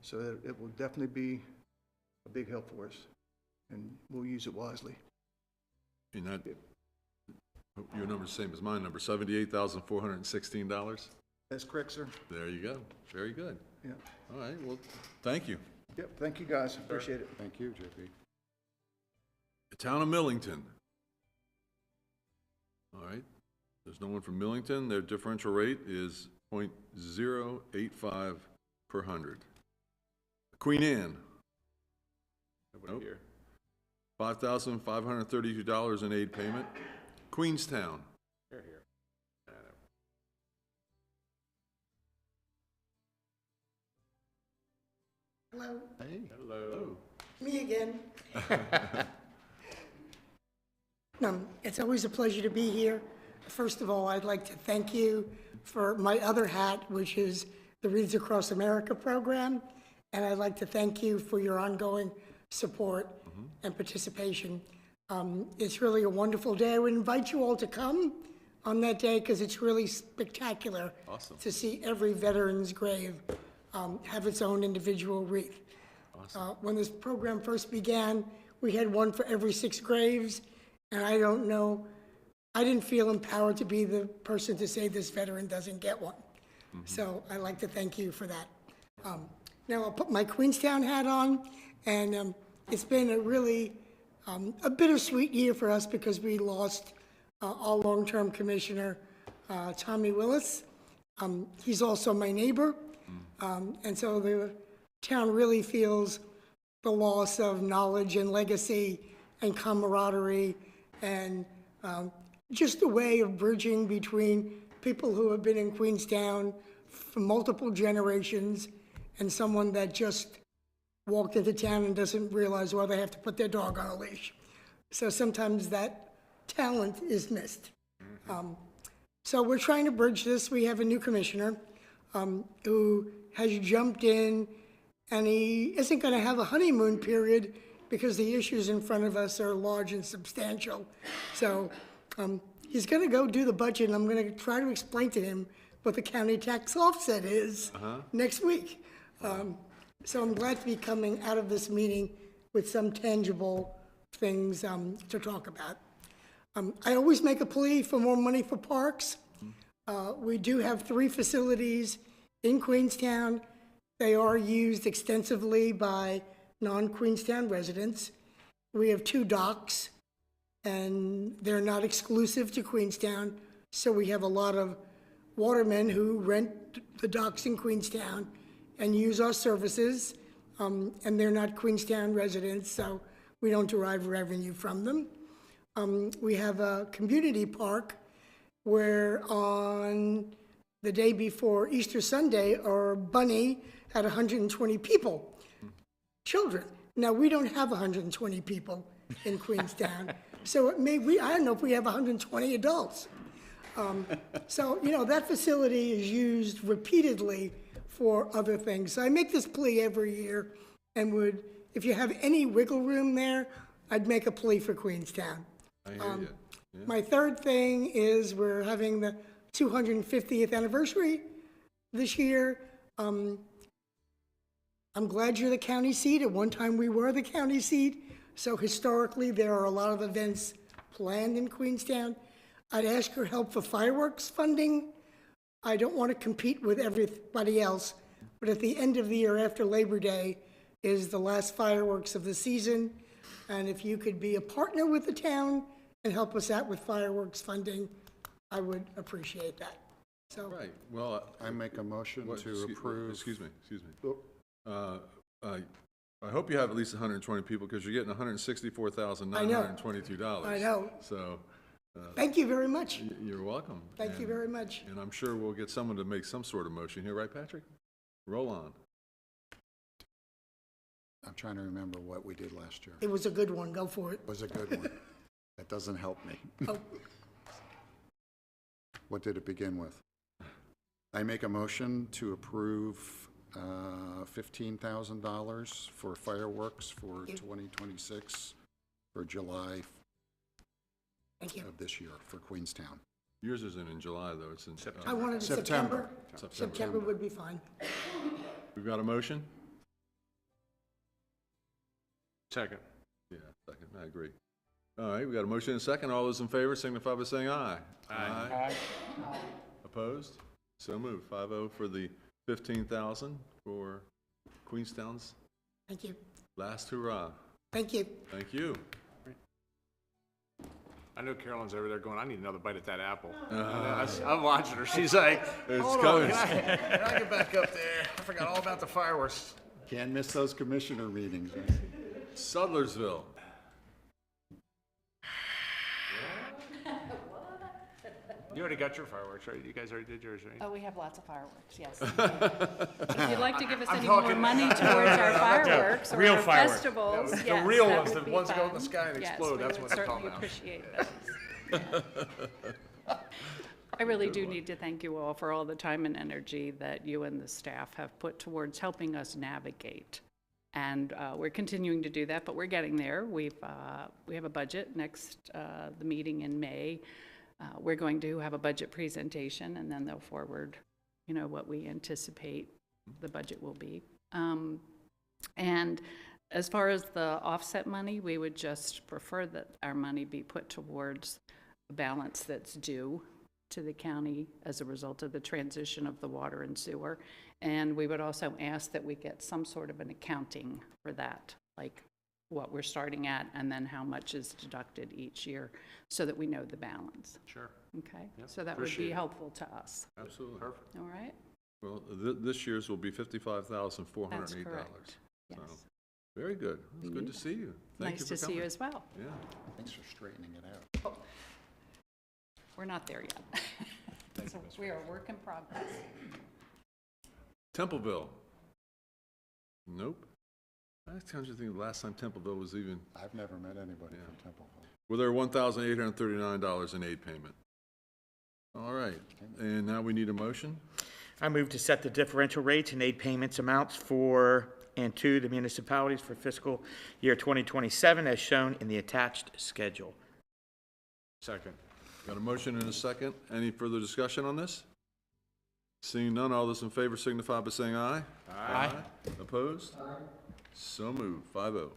So it will definitely be a big help for us, and we'll use it wisely. And that, your number's the same as mine, number $78,416. That's correct, sir. There you go. Very good. Yeah. All right, well, thank you. Yep, thank you, guys. Appreciate it. Thank you, JP. The town of Millington. All right, there's no one from Millington. Their differential rate is .085 per 100. Queen Anne. Nope. Here. $5,532 in aid payment. Queenstown. Here. Hello, Hey. Hello. me again. It's always a pleasure to be here. First of all, I'd like to thank you for my other hat, which is the Reads Across America program. And I'd like to thank you for your ongoing support and participation. It's really a wonderful day. I would invite you all to come on that day because it's really spectacular Awesome. to see every veteran's grave have its own individual wreath. When this program first began, we had one for every 6 graves, and I don't know, I didn't feel empowered to be the person to say this veteran doesn't get one. So I'd like to thank you for that. Now I'll put my Queenstown hat on, and it's been a really a bittersweet year for us because we lost our long-term commissioner, Tommy Willis. He's also my neighbor, and so the town really feels the loss of knowledge and legacy and camaraderie and just a way of bridging between people who have been in Queenstown for multiple generations and someone that just walked into town and doesn't realize why they have to put their dog on a leash. So sometimes that talent is missed. So we're trying to bridge this. We have a new commissioner who has jumped in, and he isn't going to have a honeymoon period because the issues in front of us are large and substantial. So he's going to go do the budget, and I'm going to try to explain to him what the county tax offset is next week. So I'm glad to be coming out of this meeting with some tangible things to talk about. I always make a plea for more money for parks. We do have 3 facilities in Queenstown. They are used extensively by non-Queenstown residents. We have 2 docks, and they're not exclusive to Queenstown, so we have a lot of watermen who rent the docks in Queenstown and use our services, and they're not Queenstown residents, so we don't derive revenue from them. We have a community park where on the day before Easter Sunday, our bunny had 120 people, children. Now, we don't have 120 people in Queenstown, so it may, I don't know if we have 120 adults. So, you know, that facility is used repeatedly for other things. So I make this plea every year and would, if you have any wiggle room there, I'd make a plea for Queenstown. I hear you. Yeah. My third thing is we're having the 250th anniversary this year. I'm glad you're the county seat. At one time we were the county seat. So historically there are a lot of events planned in Queenstown. I'd ask your help for fireworks funding. I don't want to compete with everybody else, but at the end of the year after Labor Day is the last fireworks of the season. And if you could be a partner with the town and help us out with fireworks funding, I would appreciate that. So, Right, well, I make a motion to approve. Excuse me. I hope you have at least 120 people because you're getting $164,922. I know. So. Thank you very much. You're welcome. Thank you very much. And I'm sure we'll get someone to make some sort of motion here, right, Patrick? Roll on. I'm trying to remember what we did last year. It was a good one, go for it. It was a good one. That doesn't help me. Oh, What did it begin with? I make a motion to approve $15,000 for fireworks for 2026 for July thank you. of this year for Queenstown. Yours isn't in July, though, it's in September. I wanted September. September. September would be fine. We've got a motion? Second. Yeah, second, I agree. All right, we got a motion and a second. All those in favor signify by saying aye. Aye. Opposed? So moved. 5-0 for the 15,000 for Queenstown's Thank you. last hurrah. Thank you. Thank you. I know Carolyn's over there going, I need another bite at that apple. I'm watching her. She's like, It's hold coming. on, can I get back up there? I forgot all about the fireworks. Can't miss those commissioner meetings. Sudlersville. You already got your fireworks, right? You guys already did yours, right? Oh, we have lots of fireworks, yes. If you'd like to give us I'm any more talking- money towards our fireworks or real our fireworks. festivals, The yes, real that ones, would the be ones that go in the fun. sky and explode, that's what I'm talking about. Yes, we would certainly appreciate those. I really do need to thank you all for all the time and energy that you and the staff have put towards helping us navigate. And we're continuing to do that, but we're getting there. We have a budget next, the meeting in May. We're going to have a budget presentation, and then they'll forward, what we anticipate the budget will be. And as far as the offset money, we would just prefer that our money be put towards a balance that's due to the county as a result of the transition of the water and sewer. And we would also ask that we get some sort of an accounting for that, like what we're starting at and then how much is deducted each year so that we know the balance. Sure. Okay? Yep, So that would appreciate be it. helpful to us. Absolutely. Perfect. All right? Well, this year's will be $55,408. That's correct. Yes. So, very good. It's good to see you. Thank Nice you to for see you coming. as well. Yeah. Thanks for straightening it out. We're not there yet. So we are a work in progress. Templeville. Nope. I can't think the last time Templeville was even, I've never met anybody from Templeville. well, there $1,839 in aid payment. All right, and now we need a motion. I move to set the differential rates and aid payments amounts for and to the municipalities for fiscal year 2027 as shown in the attached schedule. Second. Got a motion and a second. Any further discussion on this? Seeing none, all those in favor signify by saying aye. Aye. Opposed? So moved, 5-0. All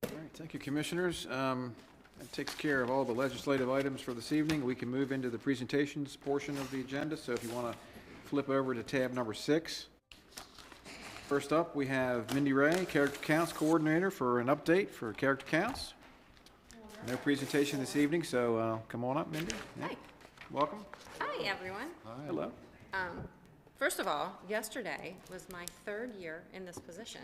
right, thank you, Commissioners. That takes care of all the legislative items for this evening. We can move into the presentations portion of the agenda, so if you want to flip over to tab number 6. First up, we have Mindy Ray, Character Counts Coordinator, for an update for Character Counts. No presentation this evening, so come on up, Mindy. Yeah. Hi. Welcome. Hi, everyone. Hello. First of all, yesterday was my 3rd year in this position.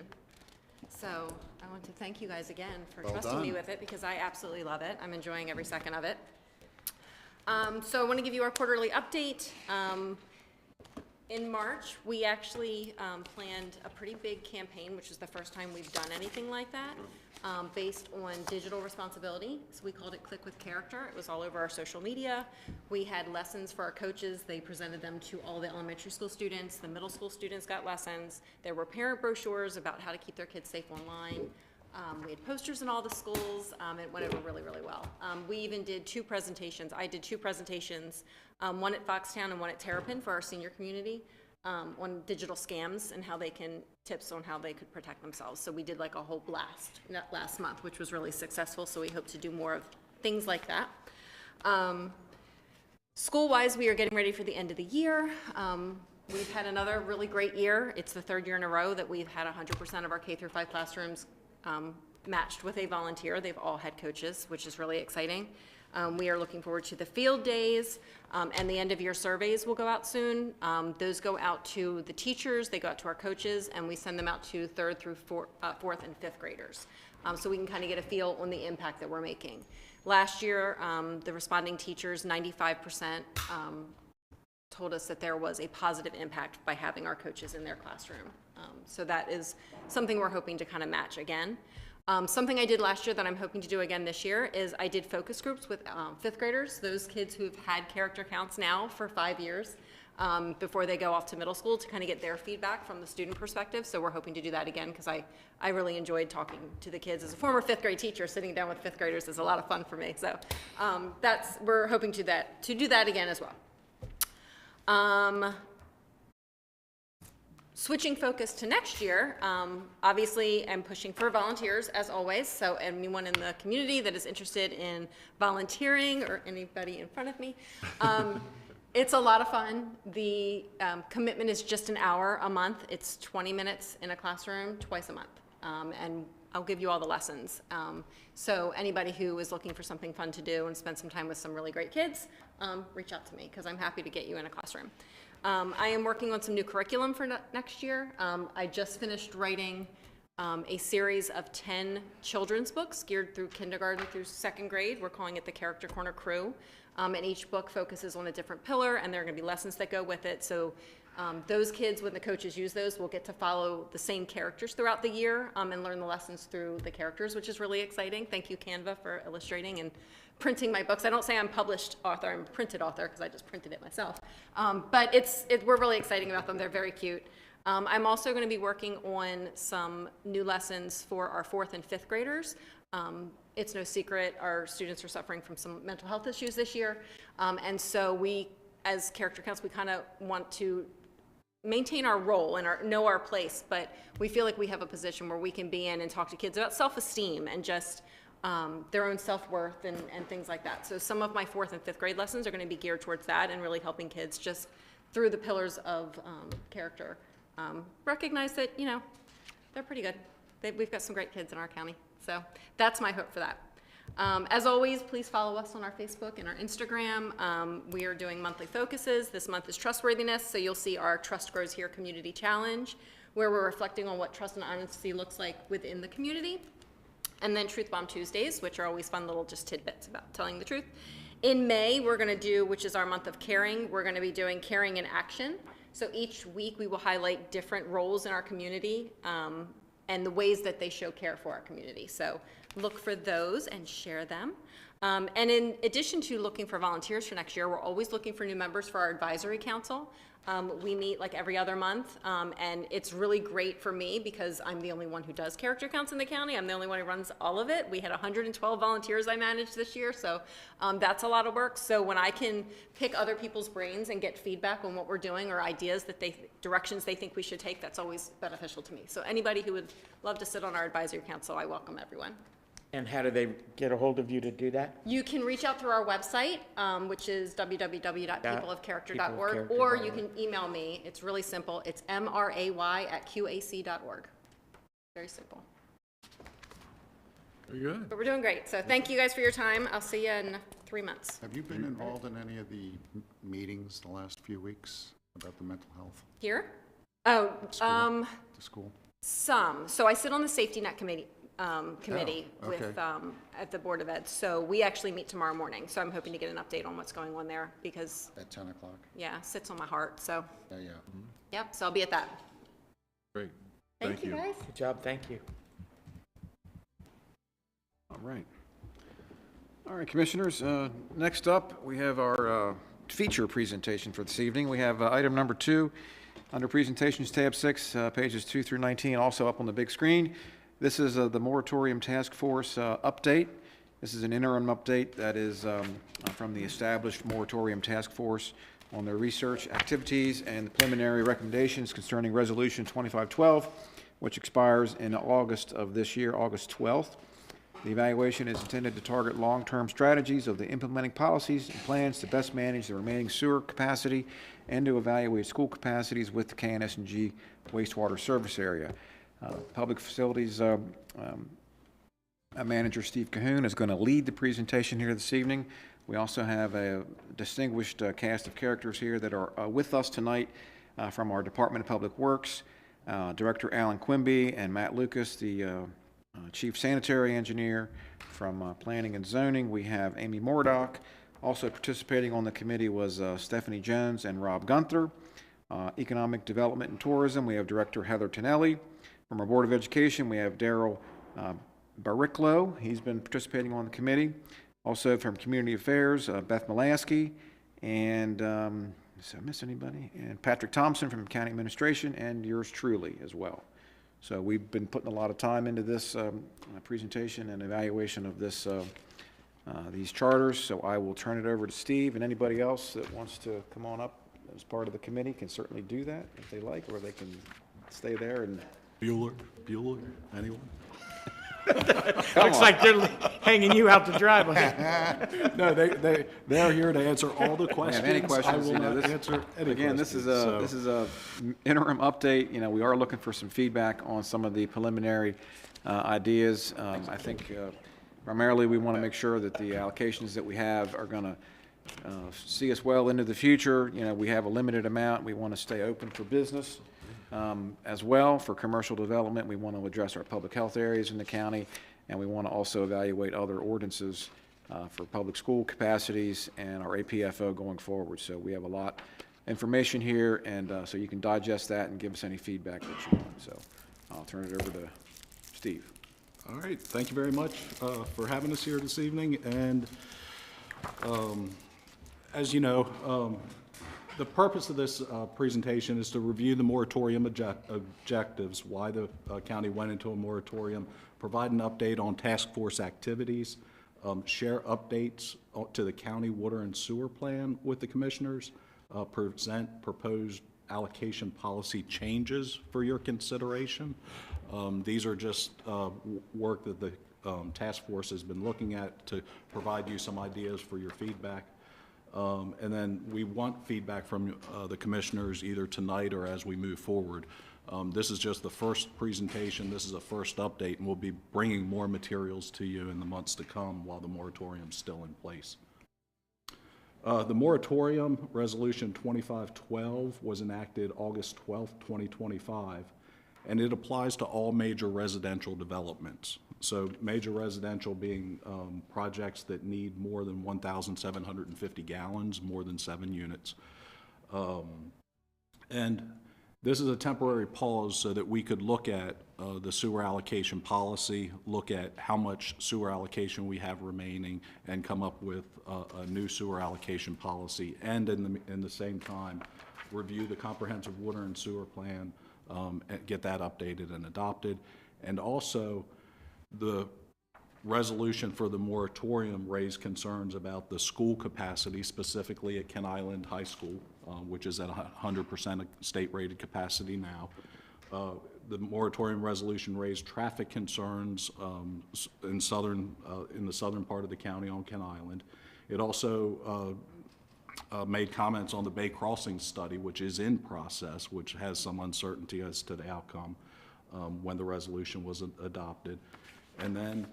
So I want to thank you guys again for Well trusting me done. with it because I absolutely love it. I'm enjoying every second of it. So I want to give you our quarterly update. In March, we actually planned a pretty big campaign, which is the first time we've done anything like that, based on digital responsibility. So we called it Click with Character. It was all over our social media. We had lessons for our coaches. They presented them to all the elementary school students. The middle school students got lessons. There were parent brochures about how to keep their kids safe online. We had posters in all the schools. It went over really, really well. We even did 2 presentations. I did 2 presentations, one at Foxtown and one at Terrapin for our senior community, on digital scams and how they can, tips on how they could protect themselves. So we did like a whole blast last month, which was really successful. So we hope to do more of things like that. School-wise, we are getting ready for the end of the year. We've had another really great year. It's the 3rd year in a row that we've had 100% of our K-5 classrooms matched with a volunteer. They've all had coaches, which is really exciting. We are looking forward to the field days, and the end of year surveys will go out soon. Those go out to the teachers, they go out to our coaches, and we send them out to 3rd through 4th and 5th graders. So we can kind of get a feel on the impact that we're making. Last year, the responding teachers, 95% told us that there was a positive impact by having our coaches in their classroom. So that is something we're hoping to kind of match again. Something I did last year that I'm hoping to do again this year is I did focus groups with 5th graders, those kids who've had character counts now for 5 years, before they go off to middle school, to kind of get their feedback from the student perspective. So we're hoping to do that again, because I really enjoyed talking to the kids. As a former 5th grade teacher, sitting down with 5th graders is a lot of fun for me. So we're hoping to do that again as well. Switching focus to next year, obviously I'm pushing for volunteers as always, so anyone in the community that is interested in volunteering, or anybody in front of me, it's a lot of fun. The commitment is just an hour a month. It's 20 minutes in a classroom twice a month, and I'll give you all the lessons. So anybody who is looking for something fun to do and spend some time with some really great kids, reach out to me, because I'm happy to get you in a classroom. I am working on some new curriculum for next year. I just finished writing a series of 10 children's books geared through kindergarten through 2nd grade. We're calling it the Character Corner Crew. And each book focuses on a different pillar, and there are going to be lessons that go with it. So those kids, when the coaches use those, will get to follow the same characters throughout the year and learn the lessons through the characters, which is really exciting. Thank you, Canva, for illustrating and printing my books. I don't say I'm published author, I'm printed author, because I just printed it myself. But we're really excited about them. They're very cute. I'm also going to be working on some new lessons for our 4th and 5th graders. It's no secret our students are suffering from some mental health issues this year. And so we, as character counts, we kind of want to maintain our role and know our place, but we feel like we have a position where we can be in and talk to kids about self-esteem and just their own self-worth and things like that. So some of my 4th and 5th grade lessons are going to be geared towards that and really helping kids just through the pillars of character recognize that, you know, they're pretty good. We've got some great kids in our county. So that's my hope for that. As always, please follow us on our Facebook and our Instagram. We are doing monthly focuses. This month is trustworthiness, so you'll see our Trust Grows Here Community Challenge, where we're reflecting on what trust and honesty looks like within the community. And then Truth Bomb Tuesdays, which are always fun little just tidbits about telling the truth. In May, we're going to do, which is our month of caring, we're going to be doing Caring in Action. So each week we will highlight different roles in our community and the ways that they show care for our community. So look for those and share them. And in addition to looking for volunteers for next year, we're always looking for new members for our advisory council. We meet like every other month, and it's really great for me because I'm the only one who does character counts in the county. I'm the only one who runs all of it. We had 112 volunteers I managed this year, so that's a lot of work. So when I can pick other people's brains and get feedback on what we're doing or ideas that directions they think we should take, that's always beneficial to me. So anybody who would love to sit on our advisory council, I welcome everyone. And how do they get a hold of you to do that? You can reach out through our website, which is www.peopleofcharacter.org, or you can email me. It's really simple. It's mray@qac.org. Very simple. Very good. But we're doing great. So thank you guys for your time. I'll see you in 3 months. Have you been involved in any of the meetings the last few weeks about the mental health? Here? Oh, The school? some. So I sit on the safety net committee. With at the Board of Ed. So we actually meet tomorrow morning. So I'm hoping to get an update on what's going on there because At 10 o'clock? yeah, sits on my heart. So Yeah. yep. So I'll be at that. Great. Thank you guys. Good job, thank you. All right. All right, Commissioners, next up, we have our feature presentation for this evening. We have item number 2 under presentations, tab 6, pages 2 through 19, also up on the big screen. This is the moratorium task force update. This is an interim update that is from the established moratorium task force on their research activities and the preliminary recommendations concerning resolution 2512, which expires in August of this year, August 12th. The evaluation is intended to target long-term strategies of the implementing policies and plans to best manage the remaining sewer capacity and to evaluate school capacities with the KNS&G wastewater service area. Public Facilities Manager Steve Cahoon is going to lead the presentation here this evening. We also have a distinguished cast of characters here that are with us tonight from our Department of Public Works, Director Alan Quimby and Matt Lucas, the Chief Sanitary Engineer. From Planning and Zoning, we have Amy Mordock, Also participating on the committee was Stephanie Jones and Rob Gunther. Economic Development and Tourism, we have Director Heather Tonelli. From our Board of Education, we have Daryl Bariclo. He's been participating on the committee. Also from Community Affairs, Beth Molaski, and did I miss anybody? And Patrick Thompson from County Administration, and yours truly as well. So we've been putting a lot of time into this presentation and evaluation of this these charters. So I will turn it over to Steve, and anybody else that wants to come on up as part of the committee can certainly do that if they like, or they can stay there and. Bueller, anyone? Looks like they're hanging you out to dry. No, they're here to answer all the questions. Any questions? I will not answer any again, questions. This is a interim update. You know, we are looking for some feedback on some of the preliminary ideas. I think primarily we want to make sure that the allocations that we have are going to see us well into the future. You know, we have a limited amount. We want to stay open for business. As well, for commercial development, we want to address our public health areas in the county, and we want to also evaluate other ordinances for public school capacities and our APFO going forward. So we have a lot of information here, and so you can digest that and give us any feedback that you want. So I'll turn it over to Steve. All right, thank you very much for having us here this evening. And as you know, the purpose of this presentation is to review the moratorium objectives, why the county went into a moratorium, provide an update on task force activities, share updates to the county water and sewer plan with the commissioners, present proposed allocation policy changes for your consideration. These are just work that the task force has been looking at to provide you some ideas for your feedback. And then we want feedback from the commissioners either tonight or as we move forward. This is just the first presentation. This is a first update, and we'll be bringing more materials to you in the months to come while the moratorium is still in place. The moratorium, Resolution 2512, was enacted August 12th, 2025, and it applies to all major residential developments. So major residential being projects that need more than 1,750 gallons, more than 7 units. And this is a temporary pause so that we could look at the sewer allocation policy, look at how much sewer allocation we have remaining, and come up with a new sewer allocation policy, and in the same time, review the comprehensive water and sewer plan, and get that updated and adopted. And also, the resolution for the moratorium raised concerns about the school capacity, specifically at Ken Island High School, which is at 100% state-rated capacity now. The moratorium resolution raised traffic concerns in the southern part of the county on Ken Island. It also made comments on the Bay Crossing study, which is in process, which has some uncertainty as to the outcome when the resolution was adopted. And then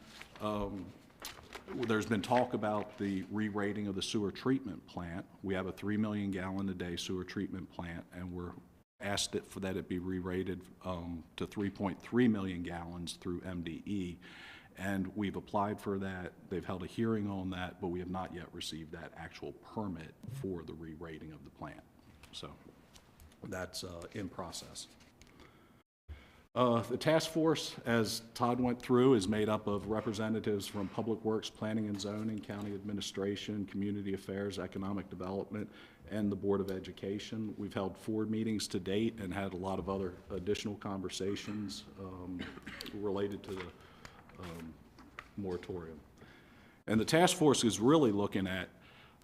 there's been talk about the re-rating of the sewer treatment plant. We have a 3 million gallon a day sewer treatment plant, and we're asked that it be re-rated to 3.3 million gallons through MDE. And we've applied for that. They've held a hearing on that, but we have not yet received that actual permit for the re-rating of the plant. So that's in process. The task force, as Todd went through, is made up of representatives from Public Works, Planning and Zoning, County Administration, Community Affairs, Economic Development, and the Board of Education. We've held 4 meetings to date and had a lot of other additional conversations related to the moratorium. And the task force is really looking at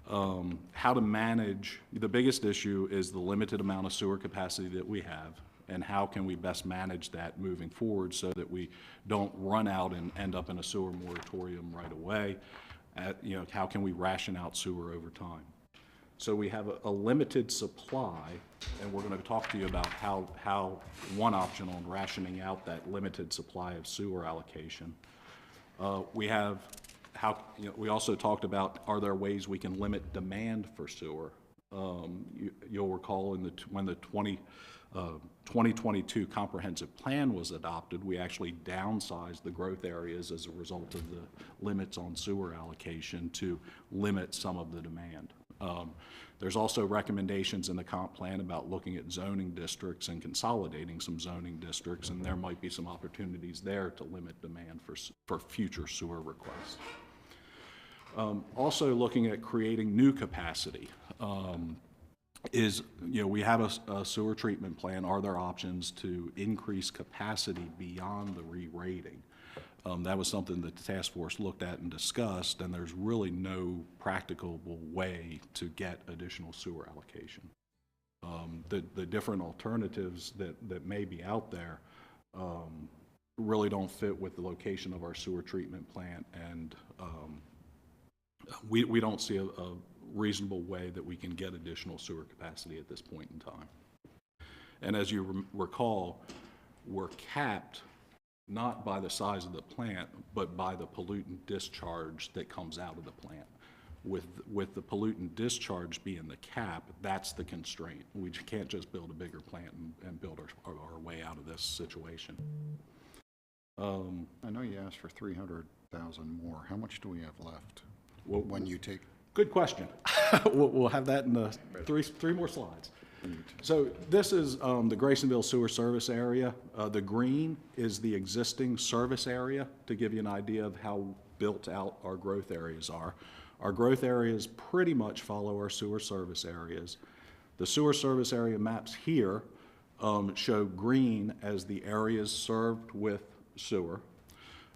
how to manage. The biggest issue is the limited amount of sewer capacity that we have, and how can we best manage that moving forward so that we don't run out and end up in a sewer moratorium right away. How can we ration out sewer over time? So we have a limited supply, and we're going to talk to you about how one option on rationing out that limited supply of sewer allocation. We also talked about, are there ways we can limit demand for sewer You'll recall when the 2022 comprehensive plan was adopted, we actually downsized the growth areas as a result of the limits on sewer allocation to limit some of the demand. There's also recommendations in the comp plan about looking at zoning districts and consolidating some zoning districts, and there might be some opportunities there to limit demand for future sewer requests. Also looking at creating new capacity. We have a sewer treatment plan. Are there options to increase capacity beyond the re-rating? That was something that the task force looked at and discussed, and there's really no practicable way to get additional sewer allocation. The different alternatives that may be out there really don't fit with the location of our sewer treatment plant, and we don't see a reasonable way that we can get additional sewer capacity at this point in time. And as you recall, we're capped not by the size of the plant, but by the pollutant discharge that comes out of the plant. With the pollutant discharge being the cap, that's the constraint. We can't just build a bigger plant and build our way out of this situation. I know you asked for 300,000 more. How much do we have left when you take? Good question. We'll have that in the three more slides. So this is the Graysonville Sewer Service Area. The green is the existing service area to give you an idea of how built out our growth areas are. Our growth areas pretty much follow our sewer service areas. The sewer service area maps here show green as the areas served with sewer.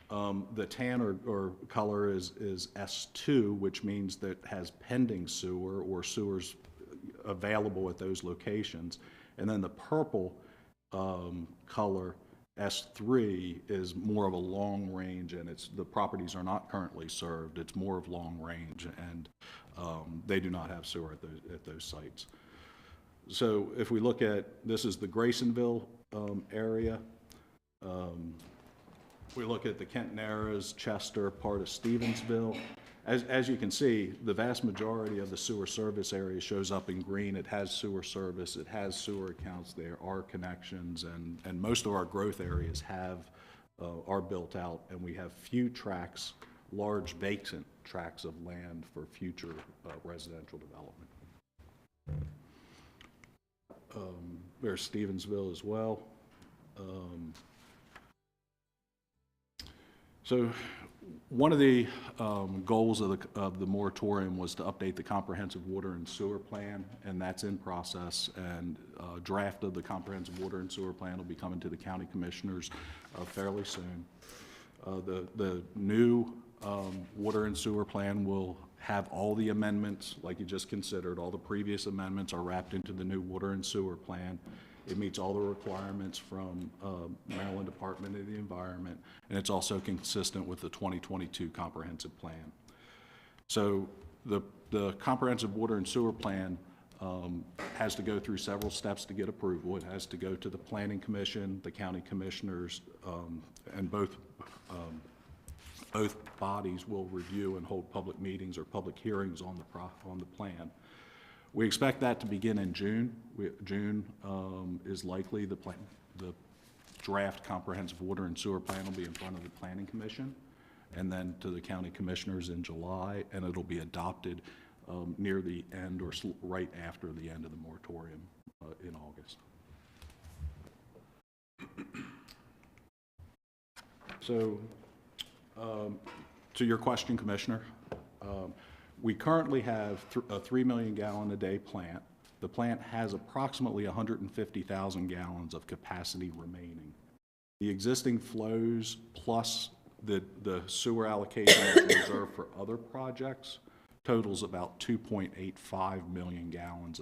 The tan or color is S2, which means that has pending sewer or sewers available at those locations. And then the purple color, S3, is more of a long range, and the properties are not currently served. It's more of long range, and they do not have sewer at those sites. So if we look at, this is the Graysonville area. We look at the Kent Narrows, Chester, part of Stevensville. As you can see, the vast majority of the sewer service area shows up in green. It has sewer service, it has sewer accounts, there are connections, and most of our growth areas are built out, and we have few tracts, large vacant tracts of land for future residential development. There's Stevensville as well. So one of the goals of the moratorium was to update the comprehensive water and sewer plan, and that's in process, and a draft of the comprehensive water and sewer plan will be coming to the county commissioners fairly soon. The new water and sewer plan will have all the amendments like you just considered. All the previous amendments are wrapped into the new water and sewer plan. It meets all the requirements from Maryland Department of the Environment, and it's also consistent with the 2022 comprehensive plan. So the comprehensive water and sewer plan has to go through several steps to get approval. It has to go to the Planning Commission, the county commissioners, and both bodies will review and hold public meetings or public hearings on the plan. We expect that to begin in June. June is likely the draft comprehensive water and sewer plan will be in front of the Planning Commission, and then to the county commissioners in July, and it'll be adopted near the end or right after the end of the moratorium in August. So, to your question, Commissioner, we currently have a 3 million gallon a day plant. The plant has approximately 150,000 gallons of capacity remaining. The existing flows plus the sewer allocation that's reserved for other projects totals about 2.85 million gallons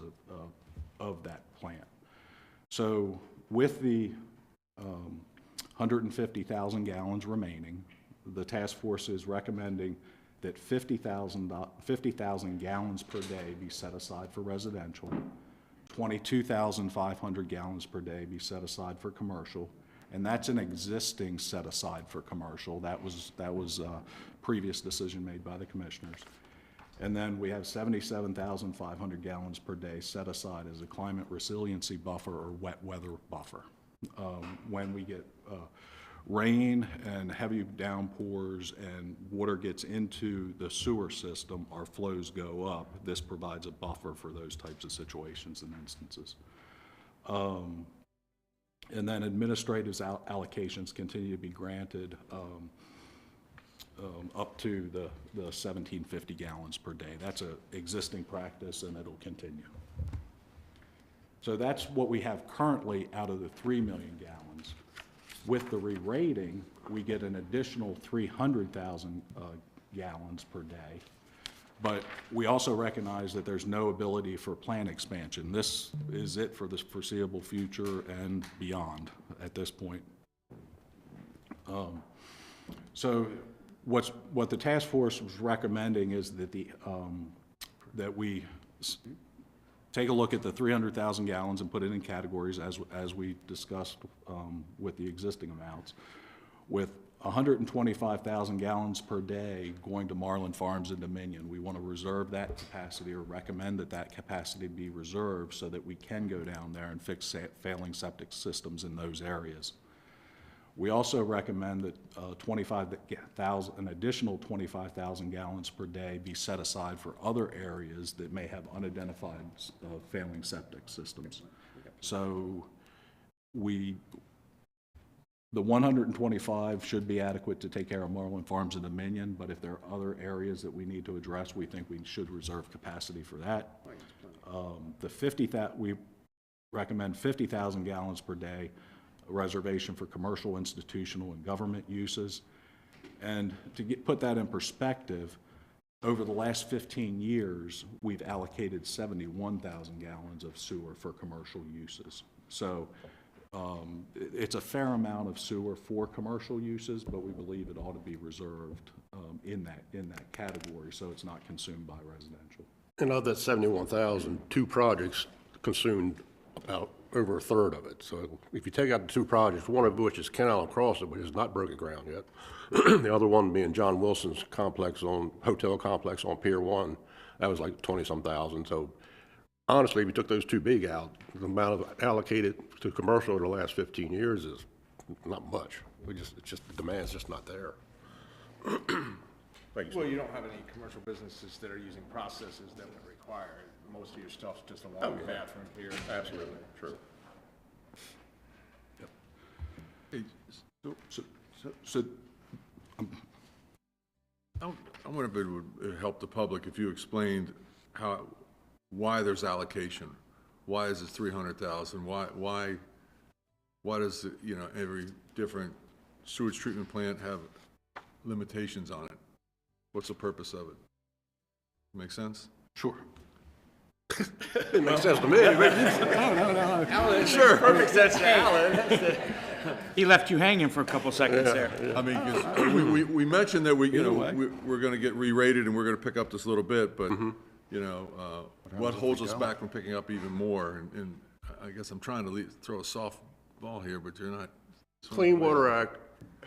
of that plant. So with the 150,000 gallons remaining, the task force is recommending that 50,000 gallons per day be set aside for residential, 22,500 gallons per day be set aside for commercial, and that's an existing set aside for commercial. That was a previous decision made by the commissioners. And then we have 77,500 gallons per day set aside as a climate resiliency buffer or wet weather buffer. When we get rain and heavy downpours and water gets into the sewer system, our flows go up. This provides a buffer for those types of situations and instances. And then administrative allocations continue to be granted up to the 1,750 gallons per day. That's an existing practice and it'll continue. So that's what we have currently out of the 3 million gallons. With the re-rating, we get an additional 300,000 gallons per day. But we also recognize that there's no ability for plant expansion. This is it for the foreseeable future and beyond at this point. So what the task force was recommending is that that we take a look at the 300,000 gallons and put it in categories as we discussed with the existing amounts, with 125,000 gallons per day going to Marlin Farms and Dominion. We want to reserve that capacity or recommend that capacity be reserved so that we can go down there and fix failing septic systems in those areas. We also recommend that an additional 25,000 gallons per day be set aside for other areas that may have unidentified failing septic systems. So the 125 should be adequate to take care of Marlin Farms and Dominion, but if there are other areas that we need to address, we think we should reserve capacity for that. We recommend 50,000 gallons per day, a reservation for commercial, institutional, and government uses. And to put that in perspective, over the last 15 years, we've allocated 71,000 gallons of sewer for commercial uses. So it's a fair amount of sewer for commercial uses, but we believe it ought to be reserved in that category so it's not consumed by residential. And of that 71,000, 2 projects consumed about over a third of it. So if you take out the 2 projects, one of which is Canal and Crossing, which has not broken ground yet, the other one being John Wilson's hotel complex on Pier 1, that was like 20-some thousand. So honestly, if you took those 2 big out, the amount of allocated to commercial over the last 15 years is not much. It's just the demand's just not there. Thank you. Well, you don't have any commercial businesses that are using processes that would require it. Most of your stuff's just a walk bathroom here. Absolutely, true. I wonder if it would help the public if you explained why there's allocation. Why is it 300,000? Why does every different sewage treatment plant have limitations on it? What's the purpose of it? Make sense? Sure. It makes sense to me. No. Alan, sure. Perfect sense to Alan. He left you hanging for a couple seconds there. I mean, 'cause we mentioned that we're going to get re-rated and we're going to pick up this little bit, but what holds us back from picking up even more? And I guess I'm trying to throw a soft ball here, but you're not. Clean Water Act,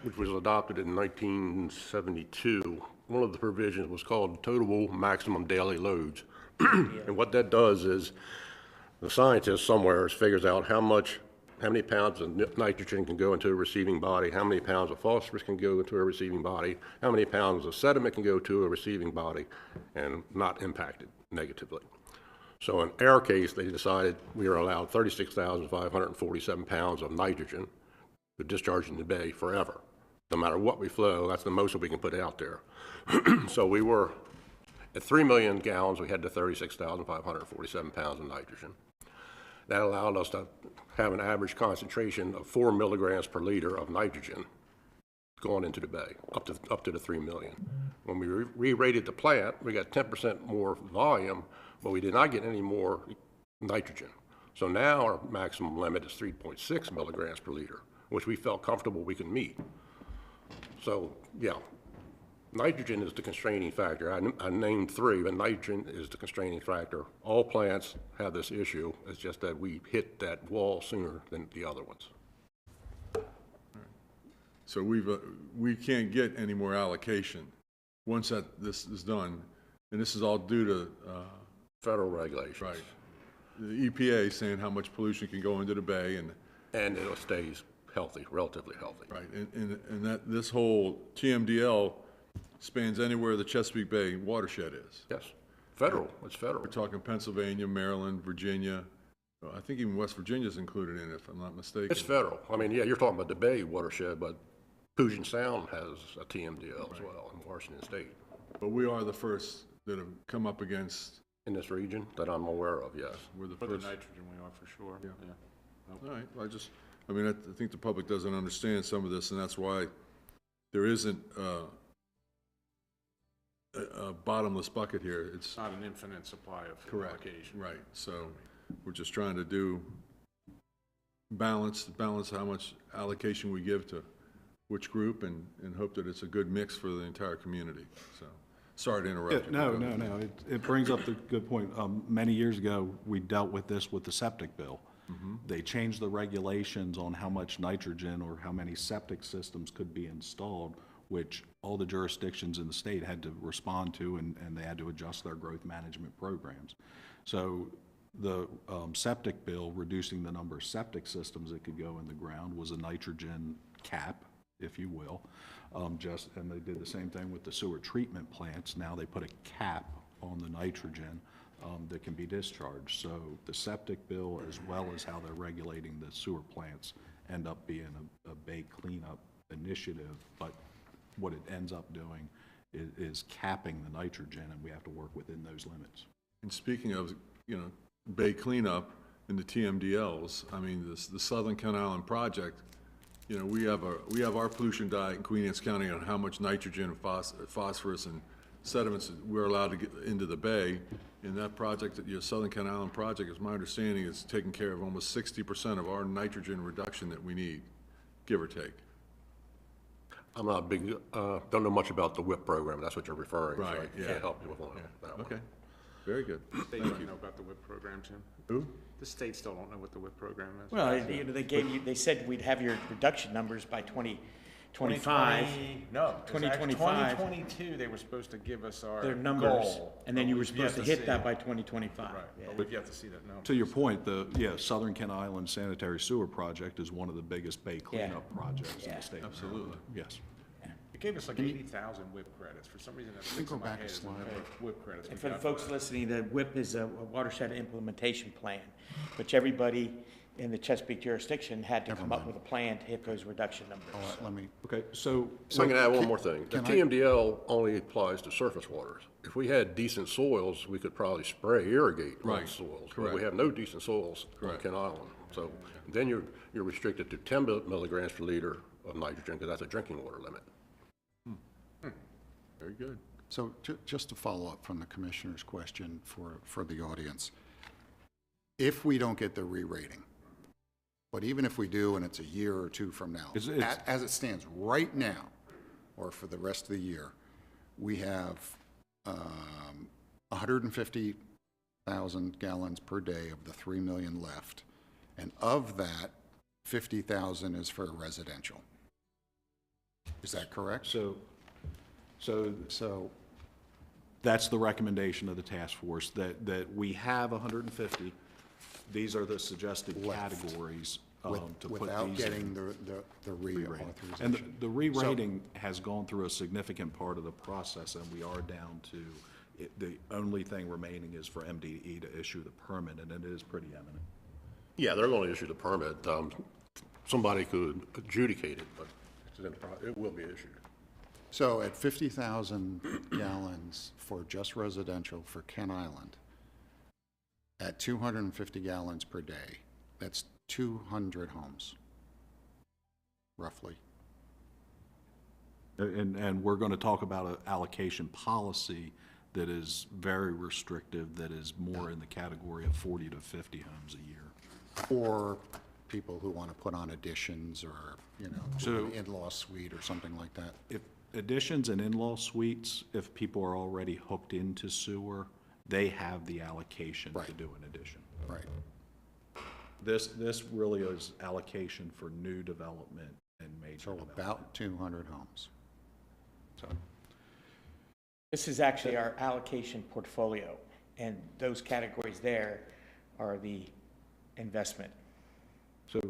which was adopted in 1972, one of the provisions was called total maximum daily loads. And what that does is the scientist somewhere figures out how many pounds of nitrogen can go into a receiving body, how many pounds of phosphorus can go into a receiving body, how many pounds of sediment can go to a receiving body and not impacted negatively. So in our case, they decided we are allowed 36,547 pounds of nitrogen to discharge in the bay forever. No matter what we flow, that's the most that we can put out there. So we were, at 3 million gallons, we had the 36,547 pounds of nitrogen. That allowed us to have an average concentration of 4 milligrams per liter of nitrogen going into the bay, up to the 3 million. When we re-rated the plant, we got 10% more volume, but we did not get any more nitrogen. So now our maximum limit is 3.6 milligrams per liter, which we felt comfortable we can meet. So, yeah, nitrogen is the constraining factor. I named 3, but nitrogen is the constraining factor. All plants have this issue. It's just that we hit that wall sooner than the other ones. So we can't get any more allocation. Once this is done, And this is all due to, Federal regulations. right, the EPA saying how much pollution can go into the bay, and And it stays healthy, relatively healthy. right, and that this whole TMDL spans anywhere the Chesapeake Bay watershed is. Yes, federal, it's federal. We're talking Pennsylvania, Maryland, Virginia. I think even West Virginia's included in it, if I'm not mistaken. It's federal. I mean, yeah, you're talking about the Bay watershed, but Puget Sound has a TMDL as well in Washington State. But we are the first that have come up against. In this region that I'm aware of, yes. We're the For first. the nitrogen, we are for sure. Yeah. All right, I mean, I think the public doesn't understand some of this, and that's why there isn't a bottomless bucket here. It's Not an infinite supply of correct, allocation. right. So we're just trying to do balance how much allocation we give to which group, and hope that it's a good mix for the entire community. So, sorry to interrupt you. No. It brings up the good point. Many years ago, we dealt with this with the septic bill. They changed the regulations on how much nitrogen or how many septic systems could be installed, which all the jurisdictions in the state had to respond to, and they had to adjust their growth management programs. So the septic bill, reducing the number of septic systems that could go in the ground, was a nitrogen cap, if you will. And they did the same thing with the sewer treatment plants. Now they put a cap on the nitrogen that can be discharged. So the septic bill, as well as how they're regulating the sewer plants, end up being a bay cleanup initiative. But what it ends up doing is capping the nitrogen, and we have to work within those limits. And speaking of, bay cleanup and the TMDLs, I mean, the Southern Ken Island project, we have our pollution diet in Queen Anne's County on how much nitrogen, phosphorus, and sediments we're allowed to get into the bay. And that project, your Southern Ken Island project, is my understanding, is taking care of almost 60% of our nitrogen reduction that we need, give or take. I'm not big, don't know much about the WIP program. That's what you're referring to. Right, I yeah. can't help you with that one. Okay, very good. State don't know about the WIP program, Tim? Who? The state still don't know what the WIP program is. Well, they said we'd have your reduction numbers by 2025. No. 2025. 2022, they were supposed to give us our Their numbers, goal, and then but you were we've supposed to yet hit see that it. by 2025. Right, Yeah. but we've yet to see that number. To your point, Southern Ken Island Sanitary Sewer Project is one of the biggest bay cleanup projects in the state. Absolutely. Yes. It gave us like 80,000 WIP credits. For some reason, that sticks in my head as WIP credits. And we for the got folks listening, the WIP is a watershed implementation plan, which everybody in the Chesapeake jurisdiction had to come up with a plan to hit those reduction numbers. Let me, Okay, so So I'm going to add one more thing. The can I- TMDL only applies to surface waters. If we had decent soils, we could probably irrigate on Right, soils. But correct. we have no decent soils on Correct. Ken Island. So then you're restricted to 10 milligrams per liter of nitrogen, because that's a drinking water limit. Very good. so just to follow up from the commissioner's question for the audience, if we don't get the re-rating, but even if we do and it's a year or two from now, as it stands right now, or for the rest of the year, we have 150,000 gallons per day of the 3 million left, and of that, 50,000 is for residential. Is that correct? So that's the recommendation of the task force, that we have 150. These are the suggested categories to put these without in. getting the Re-rating. reauthorization. And the re-rating has gone through a significant part of the process, and we are down to, the only thing remaining is for MDE to issue the permit, and it is pretty imminent. Yeah, they're going to issue the permit. Somebody could adjudicate it, but it will be issued. So at 50,000 gallons for just residential for Ken Island, at 250 gallons per day, that's 200 homes, roughly. And we're going to talk about an allocation policy that is very restrictive, that is more in the category of 40 to 50 homes a year. Or people who want to put on additions or, an in-law suite or something like that. If additions and in-law suites, if people are already hooked into sewer, they have the allocation to do an addition. Right. This really is allocation for new development and major So development. about 200 homes. So This is actually our allocation portfolio, and those categories there are the investment. So,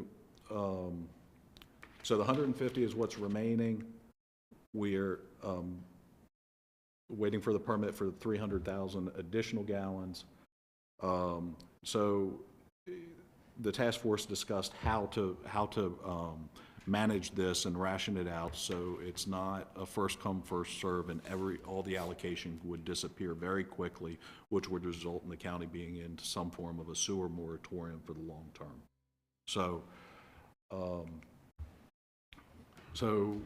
so the 150 is what's remaining. We're waiting for the permit for 300,000 additional gallons. So the task force discussed how to manage this and ration it out so it's not a first come, first serve, and all the allocation would disappear very quickly, which would result in the county being into some form of a sewer moratorium for the long term. So, so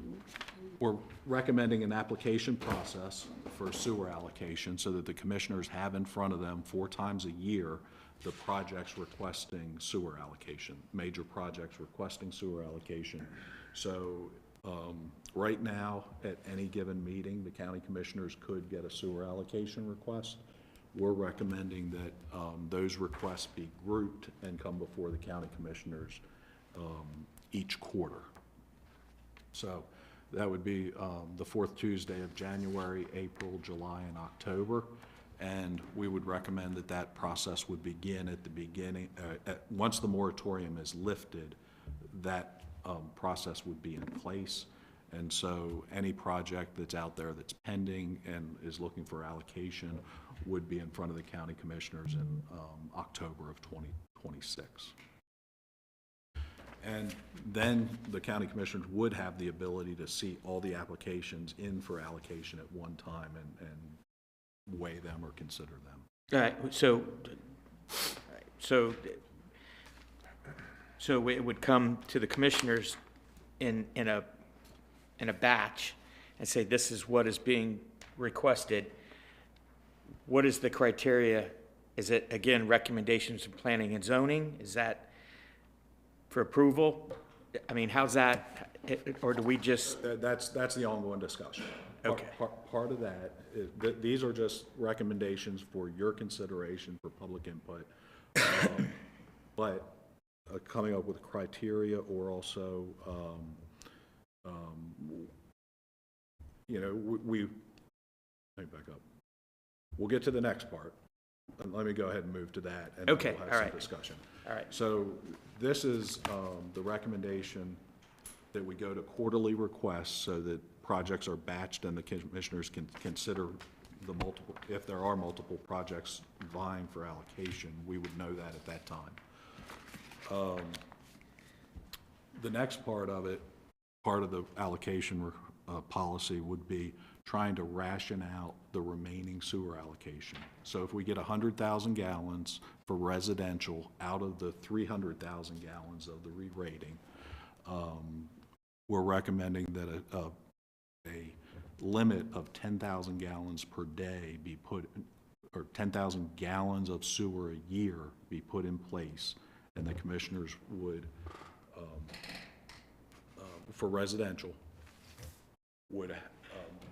we're recommending an application process for sewer allocation so that the commissioners have in front of them 4 times a year the projects requesting sewer allocation, major projects requesting sewer allocation. So right now, at any given meeting, the county commissioners could get a sewer allocation request. We're recommending that those requests be grouped and come before the county commissioners each quarter. So that would be the 4th Tuesday of January, April, July, and October. And we would recommend that that process would begin at the beginning, once the moratorium is lifted, that process would be in place. And so any project that's out there that's pending and is looking for allocation would be in front of the county commissioners in October of 2026. And then the county commissioners would have the ability to see all the applications in for allocation at one time and weigh them or consider them. All right, so it would come to the commissioners in a batch and say, this is what is being requested. What is the criteria? Is it, again, recommendations from planning and zoning? Is that for approval? I mean, how's that, or do we just? That's the ongoing discussion. Okay. Part of that is, these are just recommendations for your consideration for public input. But coming up with criteria or also, you know, let me back up. We'll get to the next part. And let me go ahead and move to that. And okay, we'll have some discussion. All right. So this is the recommendation that we go to quarterly requests so that projects are batched and the commissioners can consider the multiple, if there are multiple projects vying for allocation, we would know that at that time. The next part of it, part of the allocation policy would be trying to ration out the remaining sewer allocation. So if we get 100,000 gallons for residential out of the 300,000 gallons of the re-rating, we're recommending that a limit of 10,000 gallons per day be put, or 10,000 gallons of sewer a year be put in place, and the commissioners would, for residential, would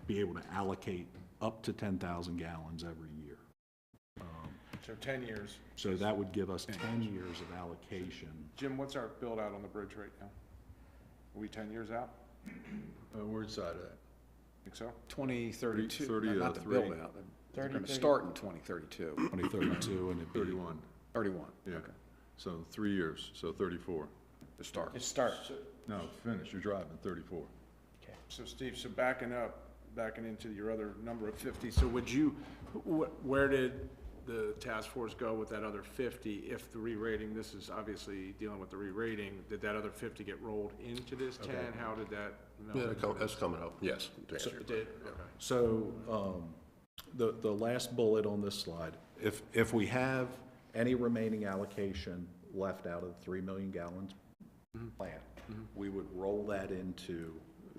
be able to allocate up to 10,000 gallons every year. So 10 years. So that would give us 10 years of allocation. Jim, what's our build out on the bridge right now? Are we 10 years out? Where's that at? Think so? 2032. 30, Not the 3. build out. They're going to start in 2032. 2032 and it'd be 31. 31. Yeah. Okay. So 3 years, so 34. To start. It start. No, finish, you're driving 34. So Steve, so backing into your other number of 50, so would you, where did the task force go with that other 50 if the re-rating, this is obviously dealing with the re-rating, did that other 50 get rolled into this 10? How did that? Yeah, that's coming up, yes. It did, okay. So the last bullet on this slide, if we have any remaining allocation left out of the 3 million gallons plant, we would roll that into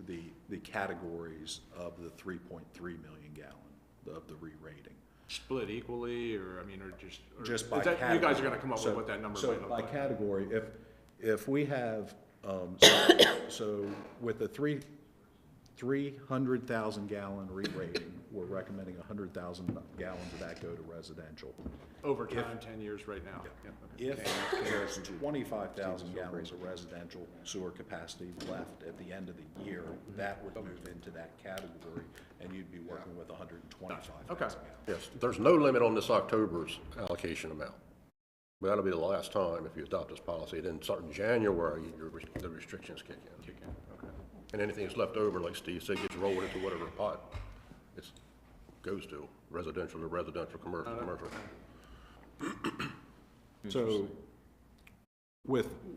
the categories of the 3.3 million gallon of the re-rating. Split equally, or I mean, or just by that, category. you guys are going to come up with what that number might look like. So by category, if we have, so with the 300,000 gallon re-rating, we're recommending 100,000 gallons of that go to residential. Over time, 10 years right now. If there's 25,000 gallons of residential sewer capacity left at the end of the year, that would move into that category, and you'd be working with 125,000 gallons. Yes, there's no limit on this October's allocation amount. But that'll be the last time if you adopt this policy. Then starting January, the restrictions kick in. And anything that's left over, like Steve said, gets rolled into whatever pot it goes to, residential to residential, commercial, commercial. So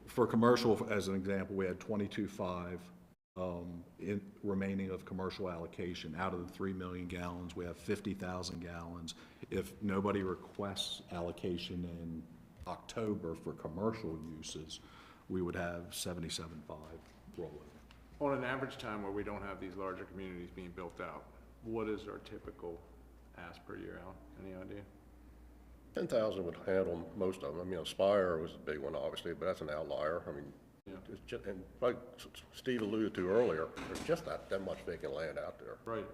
for commercial, as an example, we had 22.5 in remaining of commercial allocation. Out of the 3 million gallons, we have 50,000 gallons. If nobody requests allocation in October for commercial uses, we would have 77.5 rolling. On an average time where we don't have these larger communities being built out, what is our typical ask per year, Al? Any idea? 10,000 would handle most of them. I mean, Aspire was a big one, obviously, but that's an outlier. I mean, it's just, and like Steve alluded to earlier, there's just not that much vacant land out there. Right.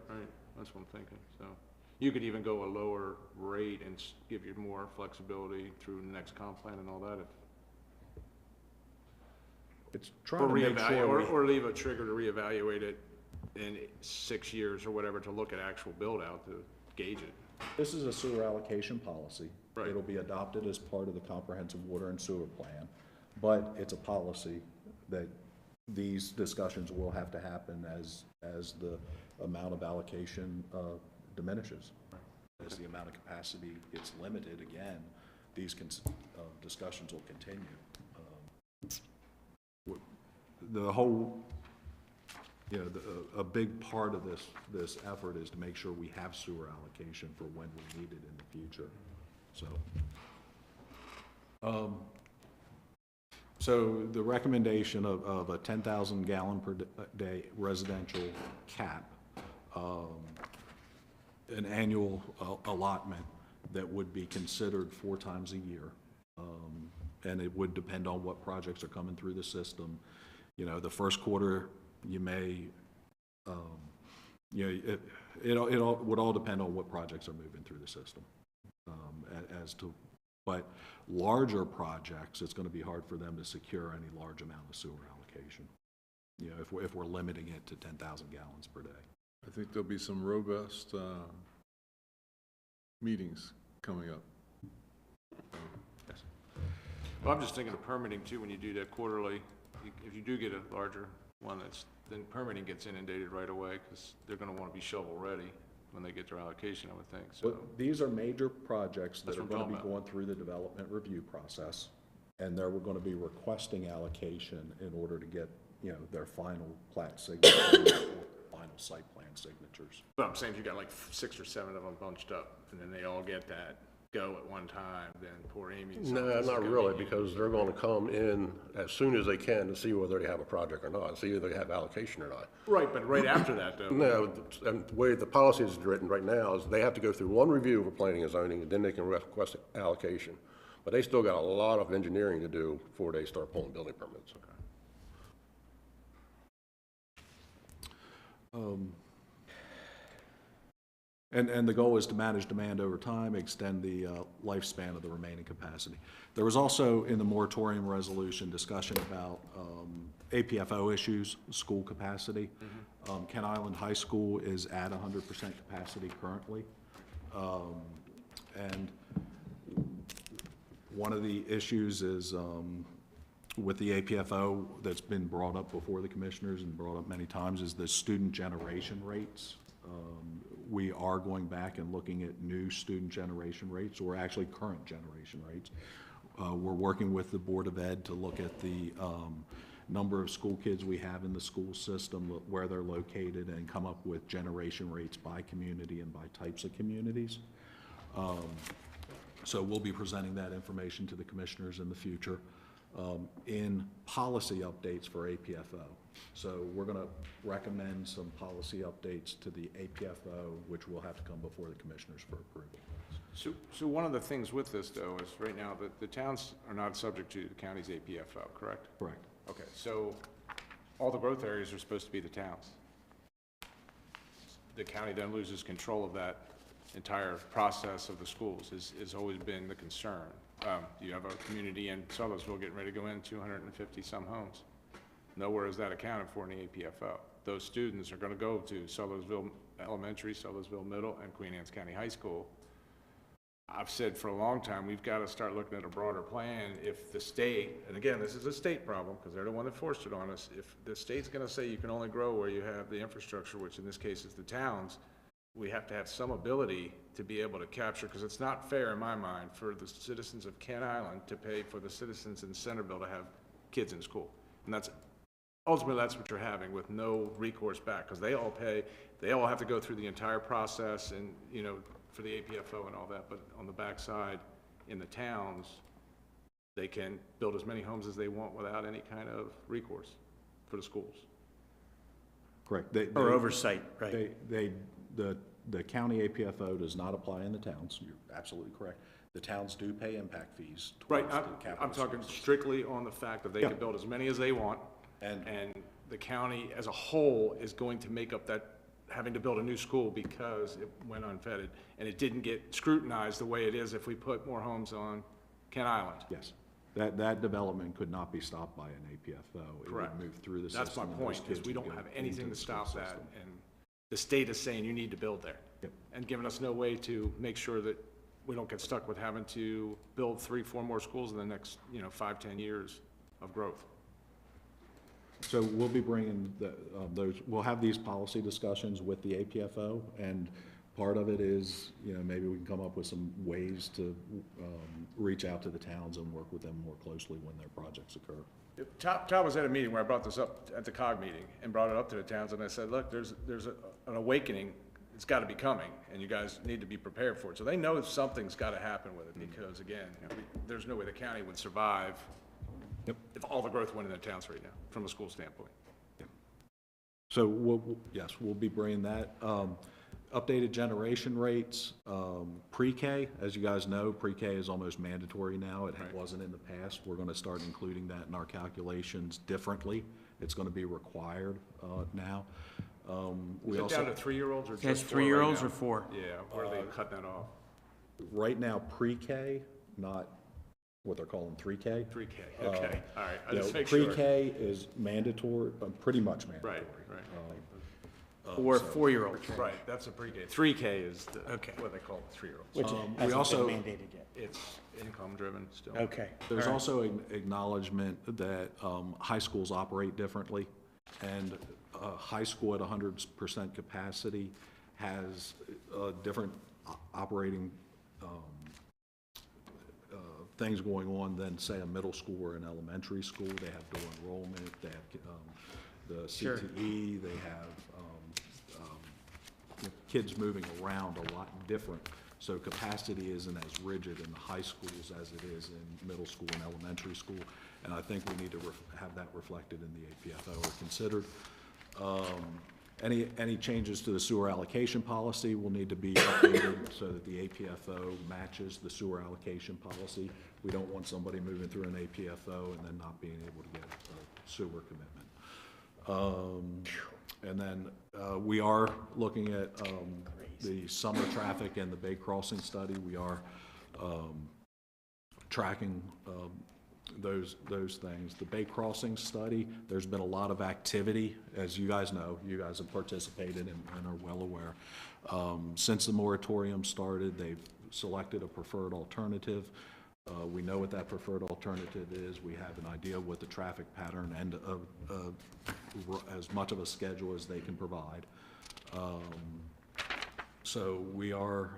That's what I'm thinking. So you could even go a lower rate and give you more flexibility through the next comp plan and all that. It's trying to make sure or leave a trigger to reevaluate it in 6 years or whatever to look at actual build out to gauge it. This is a sewer allocation policy. Right. It'll be adopted as part of the comprehensive water and sewer plan, but it's a policy that these discussions will have to happen as the amount of allocation diminishes. Right. As the amount of capacity gets limited again, these discussions will continue. The whole, a big part of this effort is to make sure we have sewer allocation for when we need it in the future. So the recommendation of a 10,000 gallon per day residential cap, an annual allotment that would be considered 4 times a year, and it would depend on what projects are coming through the system. The first quarter, you may, it all would all depend on what projects are moving through the system. But larger projects, it's going to be hard for them to secure any large amount of sewer allocation. If we're limiting it to 10,000 gallons per day. I think there'll be some robust meetings coming up. Yes. Well, I'm just thinking of permitting too. When you do that quarterly, if you do get a larger one, then permitting gets inundated right away because they're going to want to be shovel ready when they get their allocation, I would think. So but these are major projects that are going to be going through the development review process, and they're going to be requesting allocation in order to get their final plat signatures or final site plan signatures. But I'm saying if you got like 6 or 7 of them bunched up, and then they all get that go at one time, then poor Amy's. No, not really, because they're going to come in as soon as they can to see whether they have a project or not, see if they have allocation or not. Right, but right after that, though. No, and the way the policy is written right now is they have to go through one review for planning and zoning, and then they can request allocation. But they still got a lot of engineering to do before they start pulling building permits. Okay. And the goal is to manage demand over time, extend the lifespan of the remaining capacity. There was also in the moratorium resolution discussion about APFO issues, school capacity. Kent Island High School is at 100% capacity currently. And one of the issues is with the APFO that's been brought up before the commissioners and brought up many times is the student generation rates. We are going back and looking at new student generation rates, or actually current generation rates. We're working with the Board of Ed to look at the number of school kids we have in the school system, where they're located, and come up with generation rates by community and by types of communities. So we'll be presenting that information to the commissioners in the future in policy updates for APFO. So we're going to recommend some policy updates to the APFO, which will have to come before the commissioners for approval. So one of the things with this, though, is right now that the towns are not subject to the county's APFO, correct? Correct. Okay, so all the growth areas are supposed to be the towns. the county then loses control of that entire process of the schools has always been the concern. You have a community in Sudlersville getting ready to go in 250 some homes. Nowhere is that accounted for in the APFO. Those students are going to go to Sudlersville Elementary, Sudlersville Middle, and Queen Anne's County High School. I've said for a long time, we've got to start looking at a broader plan. If the state, and again, this is a state problem because they're the one that forced it on us, if the state's going to say you can only grow where you have the infrastructure, which in this case is the towns, we have to have some ability to be able to capture, because it's not fair in my mind for the citizens of Kent Island to pay for the citizens in Centerville to have kids in school. And that's ultimately that's what you're having with no recourse back, because they all pay, they all have to go through the entire process and, you know, for the APFO and all that, but on the backside, in the towns, they can build as many homes as they want without any kind of recourse for the schools. Correct. Or oversight, right? The county APFO does not apply in the towns. You're absolutely correct. The towns do pay impact fees. Right, I'm talking strictly on the fact that they can build as many as they want, and the county as a whole is going to make up that having to build a new school because it went unfettered, and it didn't get scrutinized the way it is if we put more homes on Kent Island. Yes. That development could not be stopped by an APFO. Correct. It would move through the system. That's my and point, those is kids we would don't go have anything into to the stop school that, system. and the state is saying you need to build there. Yep. And giving us no way to make sure that we don't get stuck with having to build 3, 4 more schools in the next, 5, 10 years of growth. So we'll be bringing we'll have these policy discussions with the APFO, and part of it is, maybe we can come up with some ways to reach out to the towns and work with them more closely when their projects occur. Todd was at a meeting where I brought this up at the COG meeting and brought it up to the towns, and I said, look, there's an awakening. It's got to be coming, and you guys need to be prepared for it. So they know something's got to happen with it, because again, there's no way the county would survive if all the growth went in the towns right now, from a school standpoint. So we'll be bringing that. Updated generation rates, pre-K, as you guys know, pre-K is almost mandatory now. It wasn't in the past. We're going to start including that in our calculations differently. It's going to be required now. Is it down to 3-year-olds or just 4 That's 3-year-olds right or 4? Yeah, where are they cutting that off? Right now, pre-K, not what they're calling 3K. 3K, okay, all right. I just make sure. Pre-K is mandatory, pretty much mandatory. Right. Or 4-year-olds. Right, that's a pre-K. 3K is what they call 3-year-olds. Which we also hasn't been mandated yet. It's income-driven still. Okay. There's also an acknowledgement that high schools operate differently, and high school at 100% capacity has different operating things going on than, say, a middle school or an elementary school. They have dual enrollment, they have the CTE, they have kids moving around a lot different. So capacity isn't as rigid in the high schools as it is in middle school and elementary school. And I think we need to have that reflected in the APFO or considered. Any changes to the sewer allocation policy will need to be updated so that the APFO matches the sewer allocation policy. We don't want somebody moving through an APFO and then not being able to get a sewer commitment. And then we are looking at the summer traffic and the Bay Crossing study. We are tracking those things. The Bay Crossing study, there's been a lot of activity, as you guys know. You guys have participated and are well aware. Since the moratorium started, they've selected a preferred alternative. We know what that preferred alternative is. We have an idea of what the traffic pattern and as much of a schedule as they can provide. So we are,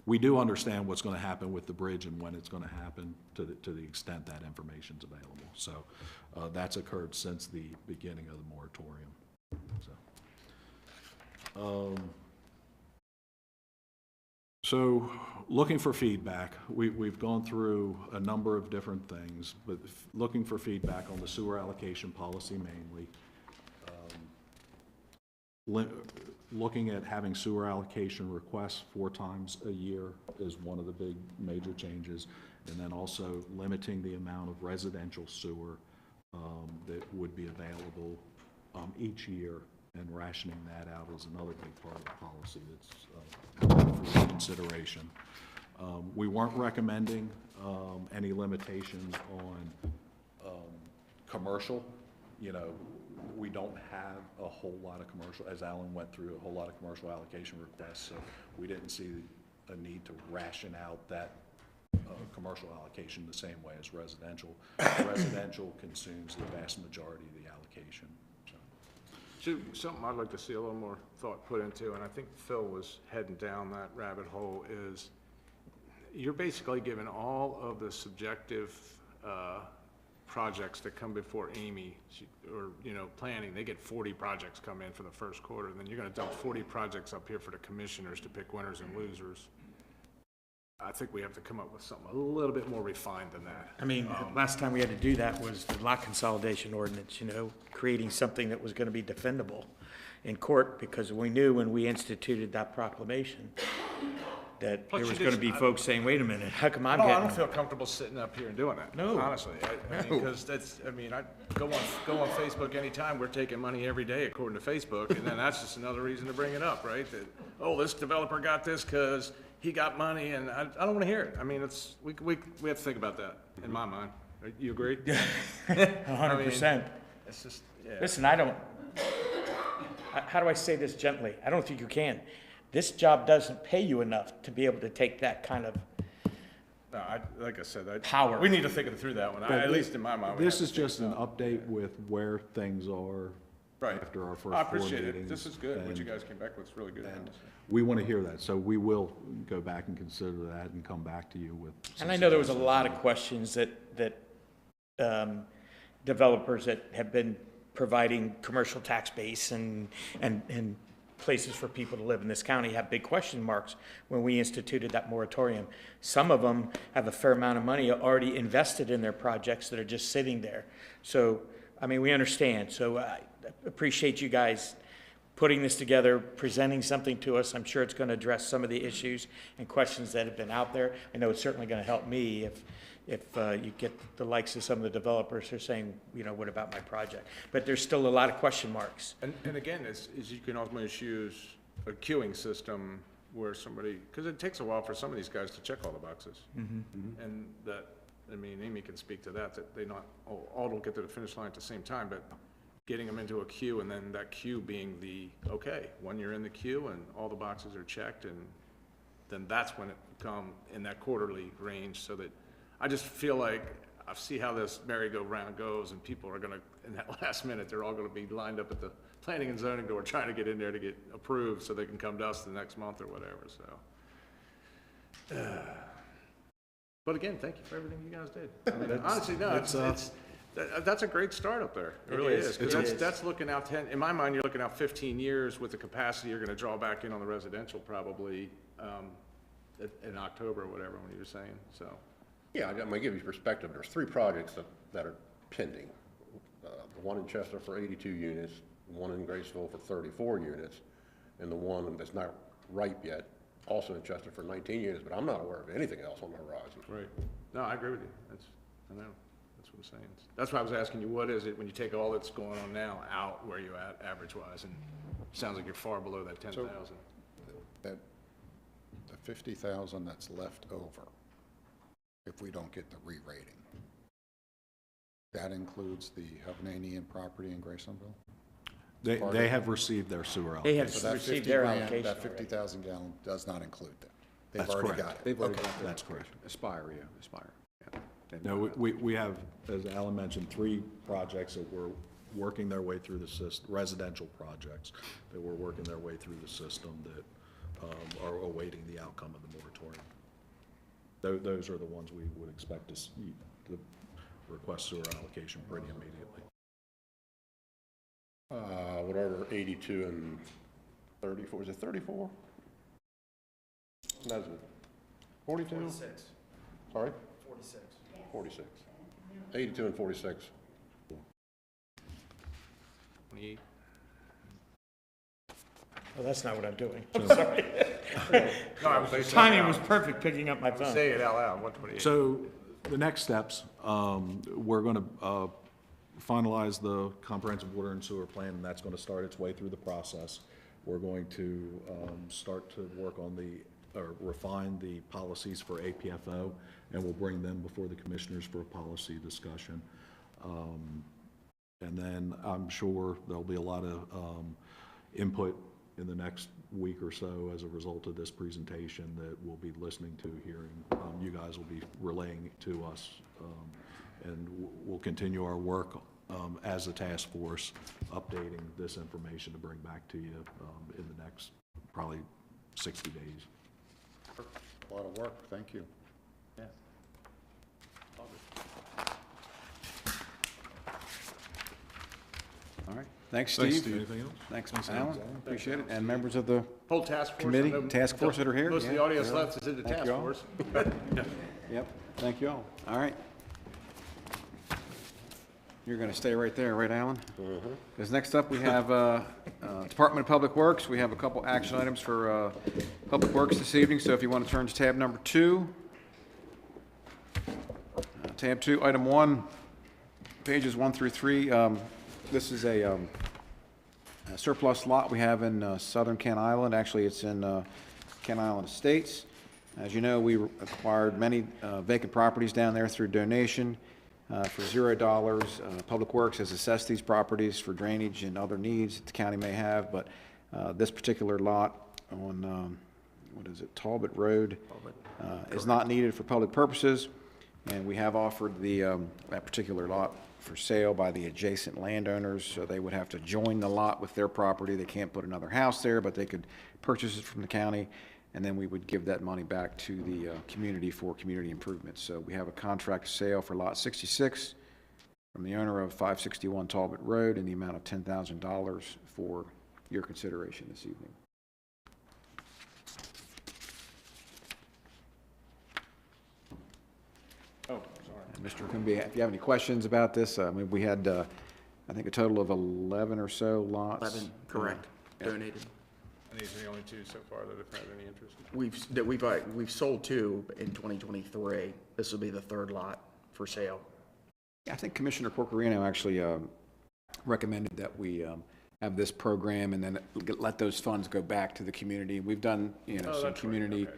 we do understand what's going to happen with the bridge and when it's going to happen to the extent that information's available. So that's occurred since the beginning of the moratorium. So looking for feedback, we've gone through a number of different things, but looking for feedback on the sewer allocation policy mainly. Looking at having sewer allocation requests 4 times a year is one of the big major changes, and then also limiting the amount of residential sewer that would be available each year, and rationing that out is another big part of the policy that's for consideration. We weren't recommending any limitations on commercial. You know, we don't have a whole lot of commercial, as Alan went through, a whole lot of commercial allocation requests, so we didn't see a need to ration out that commercial allocation the same way as residential. Residential consumes the vast majority of the allocation. So, something I'd like to see a little more thought put into, and I think Phil was heading down that rabbit hole, is you're basically giving all of the subjective projects that come before Amy, or, you know, planning. They get 40 projects come in for the first quarter, and then you're gonna dump 40 projects up here for the commissioners to pick winners and losers. I think we have to come up with something a little bit more refined than that. I mean, last time we had to do that was the lot consolidation ordinance, you know, creating something that was gonna be defendable in court, because we knew when we instituted that proclamation that there was gonna be folks saying, wait a minute, how come I'm I getting? don't feel comfortable sitting up here and doing that. No. Honestly, I mean, because that's, I mean, I go on Facebook anytime. We're taking money every day according to Facebook, and then that's just another reason to bring it up, right? That, oh, this developer got this because he got money, and I don't want to hear it. I mean, it's we have to think about that in my mind. You agree? 100%. It's just, yeah. Listen, I don't, how do I say this gently? I don't think you can. This job doesn't pay you enough to be able to take that kind of No, like I said, power. We need to think through that one. At least in my mind. we This have is to think just an about- update with where things are Right. after our first I 4 appreciate it. meetings. This is good. What you and- guys came back with is really good. and we want to hear that, so we will go back and consider that and come back to you with. And I know there was a lot of questions that developers that have been providing commercial tax base and places for people to live in this county have big question marks when we instituted that moratorium. Some of them have a fair amount of money already invested in their projects that are just sitting there. So, I mean, we understand. So I appreciate you guys putting this together, presenting something to us. I'm sure it's going to address some of the issues and questions that have been out there. I know it's certainly going to help me if you get the likes of some of the developers who are saying, you know, what about my project? But there's still a lot of question marks. And again, is you can almost use a queuing system where somebody, because it takes a while for some of these guys to check all the boxes. And that, I mean, Amy can speak to that they not, all don't get to the finish line at the same time, but getting them into a queue, and then that queue being the, okay, when you're in the queue and all the boxes are checked, and then that's when it come in that quarterly range, so that I just feel like I see how this merry-go-round goes, and people are gonna, in that last minute, they're all gonna be lined up at the planning and zoning door trying to get in there to get approved so they can come to us the next month or whatever, so. But again, thank you for everything you guys did. I mean, honestly, no, that's a great start up there. It really is. 'Cause that's looking out 10, in my mind, you're looking out 15 years with the capacity you're gonna draw back in on the residential probably, in October or whatever, when you were saying, so. Yeah, I'm gonna give you perspective. There's 3 projects that are pending. The one in Chester for 82 units, one in Graceville for 34 units, and the one that's not ripe yet, also in Chester for 19 units, but I'm not aware of anything else on the horizon. Right. No, I agree with you. I know. That's what I'm saying. That's why I was asking you, what is it when you take all that's going on now out, where you at average-wise? And it sounds like you're far below that 10,000. That, the 50,000 that's left over, if we don't get the re-rating, that includes the Hovnanian property in Graysonville? They have received their sewer They allocation. have So that received 50 their grand, allocation that already. 50,000 gallon does not include that. They've That's already correct. got it. They've already Okay. got That's correct. Aspire, yeah, Aspire. Yeah. No, we have, as Alan mentioned, 3 projects that we're working their way through the system, residential projects that we're working their way through the system that are awaiting the outcome of the moratorium. Those are the ones we would expect to see, the request sewer allocation pretty immediately. Whatever, 82 and 34, is it 34? No, is it 42? 46. Sorry? 46. 46. 82 and 46. 28. Well, that's not what I'm doing. I'm sorry. No, I was saying Timing out. was perfect picking up my phone. Say it out loud, 128. So the next steps, we're going to finalized the comprehensive water and sewer plan, and that's going to start its way through the process. We're going to start to work on or refine the policies for APFO, and we'll bring them before the commissioners for a policy discussion. And then I'm sure there'll be a lot of input in the next week or so as a result of this presentation that we'll be listening to, hearing. You guys will be relaying it to us, and we'll continue our work as a task force, updating this information to bring back to you in the next probably 60 days. A lot of work, thank you. Yeah. All right. Thanks, Steve. Thanks, Steve. Anything else? Thanks, Ms. Allen. Appreciate it. And members of the Whole task force. committee, I know task force that are here. Most of the Yeah, audience yeah. left is in the Thank task you all. force. Yep, thank you all. All right. You're going to stay right there, right, Alan? Because next up, we have Department of Public Works. We have a couple action items for Public Works this evening, so if you want to turn to tab number 2. Tab 2, item 1, pages 1 through 3. This is a surplus lot we have in southern Kent Island. Actually, it's in Kent Island Estates. As you know, we acquired many vacant properties down there through donation for $0. Public Works has assessed these properties for drainage and other needs that the county may have, but this particular lot on, what is it, Talbot Road, is not needed for public purposes, and we have offered that particular lot for sale by the adjacent landowners, so they would have to join the lot with their property. They can't put another house there, but they could purchase it from the county, and then we would give that money back to the community for community improvements. So we have a contract sale for lot 66 from the owner of 561 Talbot Road in the amount of $10,000 for your consideration this evening. Oh, sorry. Mr. Quimby, if you have any questions about this, I mean, we had, I think, a total of 11 or so lots. 11, correct, donated. And these are the only two so far that have had any interest? We've sold 2 in 2023. This will be the 3rd lot for sale. I think Commissioner Corcorino actually recommended that we have this program and then let those funds go back to the community. We've done, some community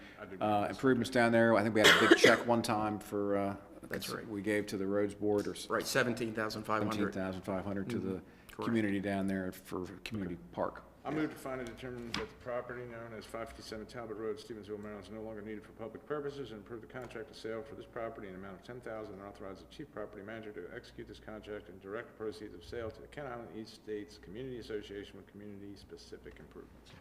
improvements down there. I think we had a big check one time for, That's right. we gave to the roads board, or Right, 17,500. 17,500 to the community down there for community park. I move to find and determine that the property known as 557 Talbot Road, Stevensville, Maryland, is no longer needed for public purposes, and approve the contract of sale for this property in an amount of $10,000, and authorize the chief property manager to execute this contract and direct proceeds of sale to the Kent Island East States Community Association with community-specific improvements.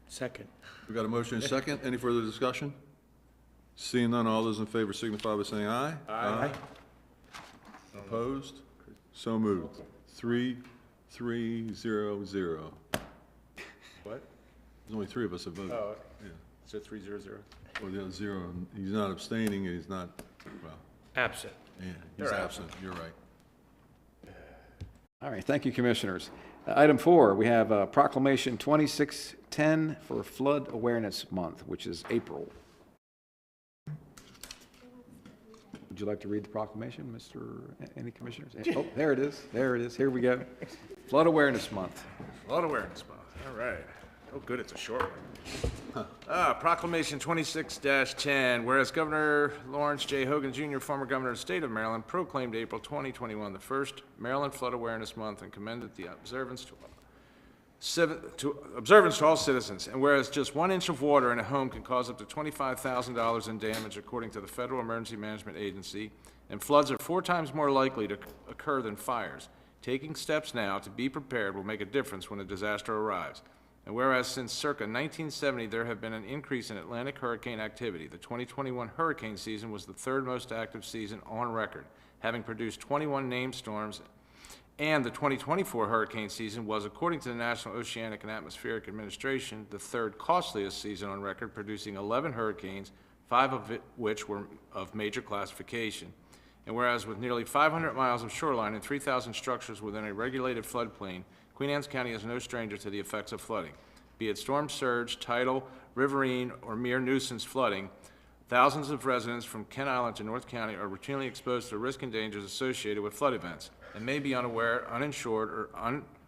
Second. We got a motion and a second. Any further discussion? Seeing none, all those in favor signify by saying aye. Aye. Opposed? So moved. 3-3-0-0. What? There's only 3 of us that voted. Oh, Yeah. so 3-0-0. Or the other 0, he's not abstaining, and he's not, well, Absent. yeah, he's You're absent, you're right. All right, thank you, Commissioners. Item 4, we have Proclamation 2610 for Flood Awareness Month, which is April. Would you like to read the proclamation, any commissioners? Oh, there it is, here we go. Flood Awareness Month. Flood Awareness Month, all right. Oh, good, it's a short one. Proclamation 26-10, whereas Governor Lawrence J. Hogan Jr., former governor of the state of Maryland, proclaimed April 2021 the first Maryland Flood Awareness Month and commended the observance to all citizens, and whereas just 1 inch of water in a home can cause up to $25,000 in damage according to the Federal Emergency Management Agency, and floods are 4 times more likely to occur than fires. Taking steps now to be prepared will make a difference when a disaster arrives. And whereas since circa 1970 there have been an increase in Atlantic hurricane activity, the 2021 hurricane season was the 3rd most active season on record, having produced 21 named storms, and the 2024 hurricane season was, according to the National Oceanic and Atmospheric Administration, the 3rd costliest season on record, producing 11 hurricanes, 5 of which were of major classification. And whereas with nearly 500 miles of shoreline and 3,000 structures within a regulated floodplain, Queen Anne's County is no stranger to the effects of flooding. Be it storm surge, tidal, riverine, or mere nuisance flooding, Thousands of residents from Kent Island to North County are routinely exposed to risk and dangers associated with flood events and may be unaware, uninsured, or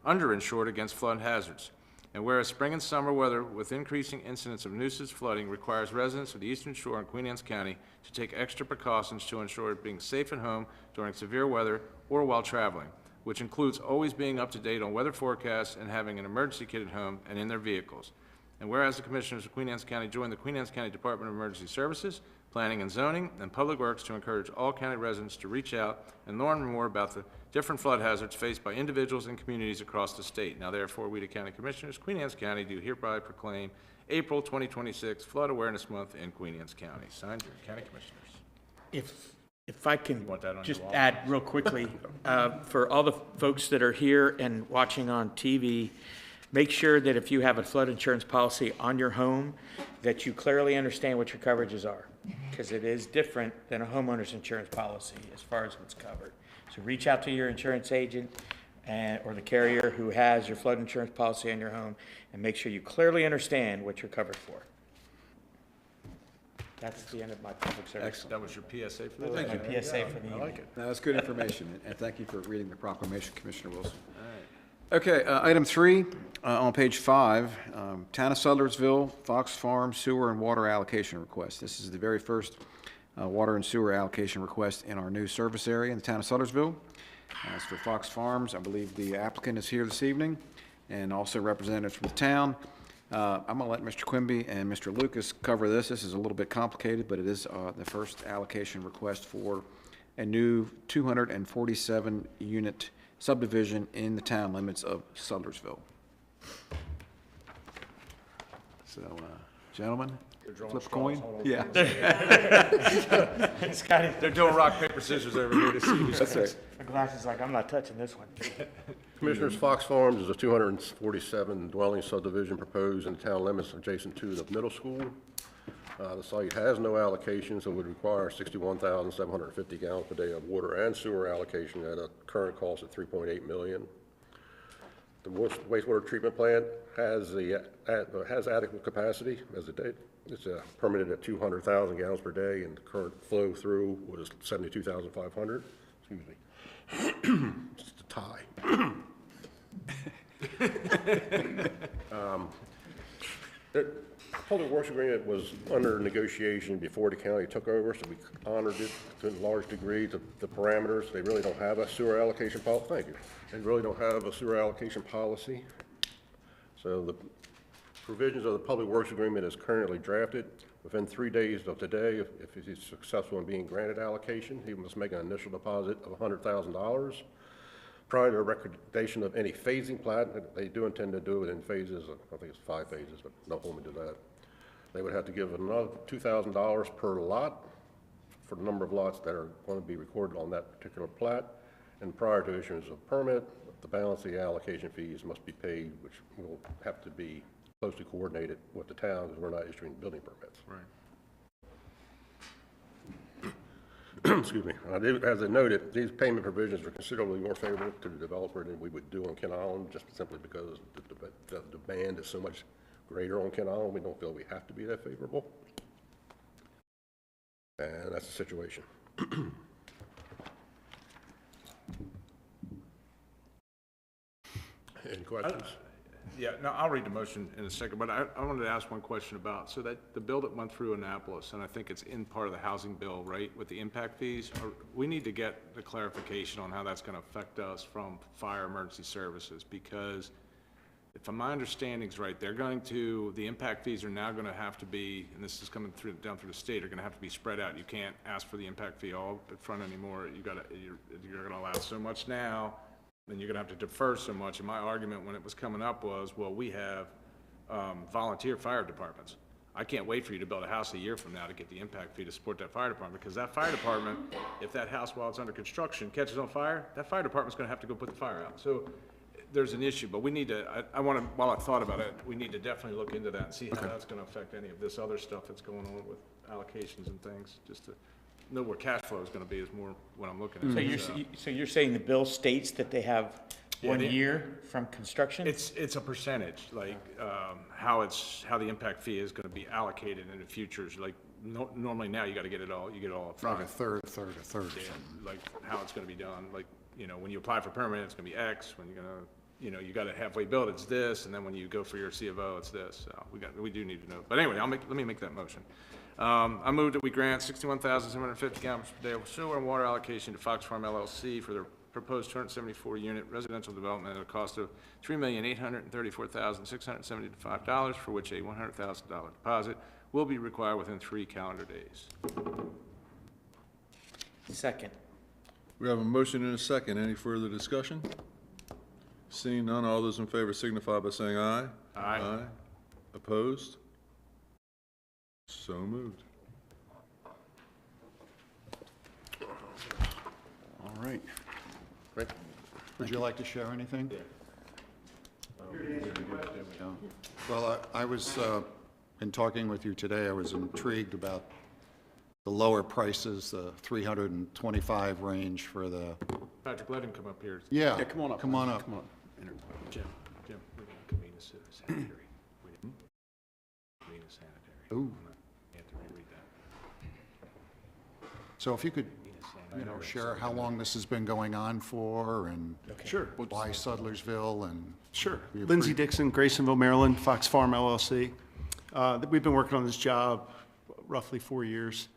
underinsured against flood hazards. And whereas spring and summer weather with increasing incidents of nuisance flooding requires residents of the Eastern Shore and Queen Anne's County to take extra precautions to ensure being safe at home during severe weather or while traveling, which includes always being up to date on weather forecasts and having an emergency kit at home and in their vehicles. And whereas the Commissioners of Queen Anne's County join the Queen Anne's County Department of Emergency Services, Planning and Zoning, and Public Works to encourage all county residents to reach out and learn more about the different flood hazards faced by individuals and communities across the state. Now therefore, we the County Commissioners, Queen Anne's County, do hereby proclaim April 2026 Flood Awareness Month in Queen Anne's County. Signed, your County Commissioners. If I can want that on just your wall? add real quickly, for all the folks that are here and watching on TV, make sure that if you have a flood insurance policy on your home, that you clearly understand what your coverages are, because it is different than a homeowner's insurance policy as far as what's covered. So reach out to your insurance agent or the carrier who has your flood insurance policy on your home, and make sure you clearly understand what you're covered for. That's the end of my public service. Excellent. That was your PSA for the That day? was my PSA for the evening. I like it. Now, that's good information, and thank you for reading the proclamation, Commissioner Wilson. Okay, item 3, on page 5, Town of Sudlersville, Fox Farm Sewer and Water Allocation Request. This is the very first water and sewer allocation request in our new service area in the Town of Sudlersville. As for Fox Farms, I believe the applicant is here this evening, and also representatives from the town. I'm going to let Mr. Quimby and Mr. Lucas cover this. This is a little bit complicated, but it is the first allocation request for a new 247-unit subdivision in the town limits of Sudlersville. So, gentlemen, flip a coin? Yeah. They're doing rock, paper, scissors over here to see who's That's right. My glass is like, I'm not touching this one. Commissioners, Fox Farms is a 247 dwelling subdivision proposed in the town limits adjacent to the middle school. The site has no allocation, so would require 61,750 gallons per day of water and sewer allocation at a current cost of $3.8 million. The wastewater treatment plant has adequate capacity as of date. It's permitted at 200,000 gallons per day, and the current flow through was 72,500. Excuse me. Just a tie. The Public Works Agreement was under negotiation before the county took over, so we honored it to a large degree to the parameters. They really don't have a sewer allocation policy. Thank you. They really don't have a sewer allocation policy. So the provisions of the Public Works Agreement is currently drafted. Within 3 days of today, if he's successful in being granted allocation, he must make an initial deposit of $100,000. Prior to the recommendation of any phasing plat, they do intend to do it in phases. I think it's 5 phases, but no hold me to that. They would have to give another $2,000 per lot for the number of lots that are going to be recorded on that particular plat. And prior to issuance of permit, the balance of the allocation fees must be paid, which will have to be closely coordinated with the town because we're not issuing building permits. Right. Excuse me. As I noted, these payment provisions are considerably more favorable to the developer than we would do on Kent Island, just simply because the demand is so much greater on Kent Island. We don't feel we have to be that favorable. And that's the situation. Any questions? Yeah, no, I'll read the motion in a second, but I wanted to ask one question about, so that the bill that went through Annapolis, and I think it's in part of the housing bill, right, with the impact fees, we need to get the clarification on how that's going to affect us from fire emergency services, because if my understanding's right, the impact fees are now going to have to be, and this is coming down through the state, are going to have to be spread out. You can't ask for the impact fee all up front anymore. You're going to allow so much now, then you're going to have to defer so much. And my argument when it was coming up was, well, we have volunteer fire departments. I can't wait for you to build a house a year from now to get the impact fee to support that fire department, because that fire department, if that house while it's under construction catches on fire, that fire department's going to have to go put the fire out. So there's an issue, but we need to, while I thought about it, we need to definitely look into that and see how that's going to affect any of this other stuff that's going on with allocations and things, just to know where cash flow is going to be is more what I'm looking at. So you're saying the bill states that they have 1 Yeah, year from construction? It's a percentage, like how the impact fee is going to be allocated in the future. Like normally now you gotta get it all, you get it all up front. Like a third, or Yeah, something. like how it's gonna be done, like, you know, when you apply for permit, it's gonna be X, when you're gonna, you know, you got it halfway built, it's this, and then when you go for your C of O, it's this, so we do need to know. But anyway, let me make that motion. I move that we grant 61,750 gallons per day of sewer and water allocation to Fox Farm LLC for their proposed 274-unit residential development at a cost of $3,834,675, for which a $100,000 deposit will be required within 3 calendar days. Second. We have a motion and a second. Any further discussion? Seeing none, all those in favor signify by saying aye. Aye. Opposed? So moved. All right. Would you like to share anything? Yeah. Well, I was, in talking with you today, I was intrigued about the lower prices, the 325 range for the, Patrick, let him come up here. yeah. Yeah, come on up. Come on up. Jim, we're gonna convene a sanitary. We didn't convene a sanitary. Ooh. You have to reread that. So if you could, share how long this has been going on for, and Sure. why Sudlersville, and Sure. we Lindsay appre- Dixon, Graysonville, Maryland, Fox Farm LLC. We've been working on this job roughly 4 years.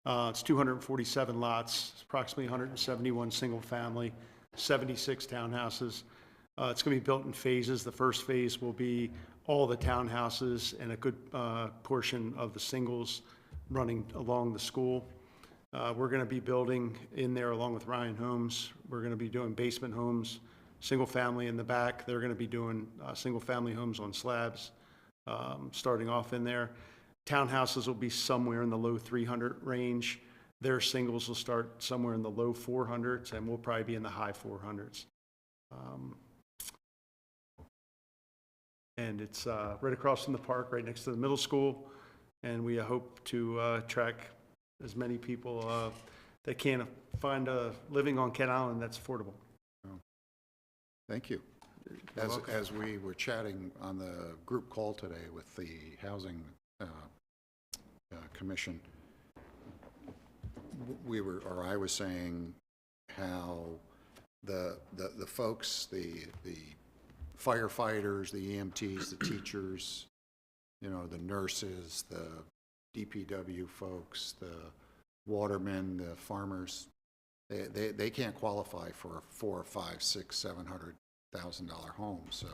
It's 247 lots, it's approximately 171 single-family, 76 townhouses. It's going to be built in phases. The first phase will be all the townhouses and a good portion of the singles running along the school. We're going to be building in there along with Ryan Homes. We're going to be doing basement homes, single-family in the back. They're going to be doing single-family homes on slabs, starting off in there. Townhouses will be somewhere in the low 300 range. Their singles will start somewhere in the low 400s, and we'll probably be in the high 400s. And it's right across from the park, right next to the middle school. And we hope to attract as many people that can find a living on Kent Island that's affordable. Thank you. As we were chatting on the group call today with the Housing Commission, I was saying how the folks, the firefighters, the EMTs, the teachers, the nurses, the DPW folks, the watermen, the farmers, they can't qualify for a $400,000, $500,000, $600,000, $700,000 home. So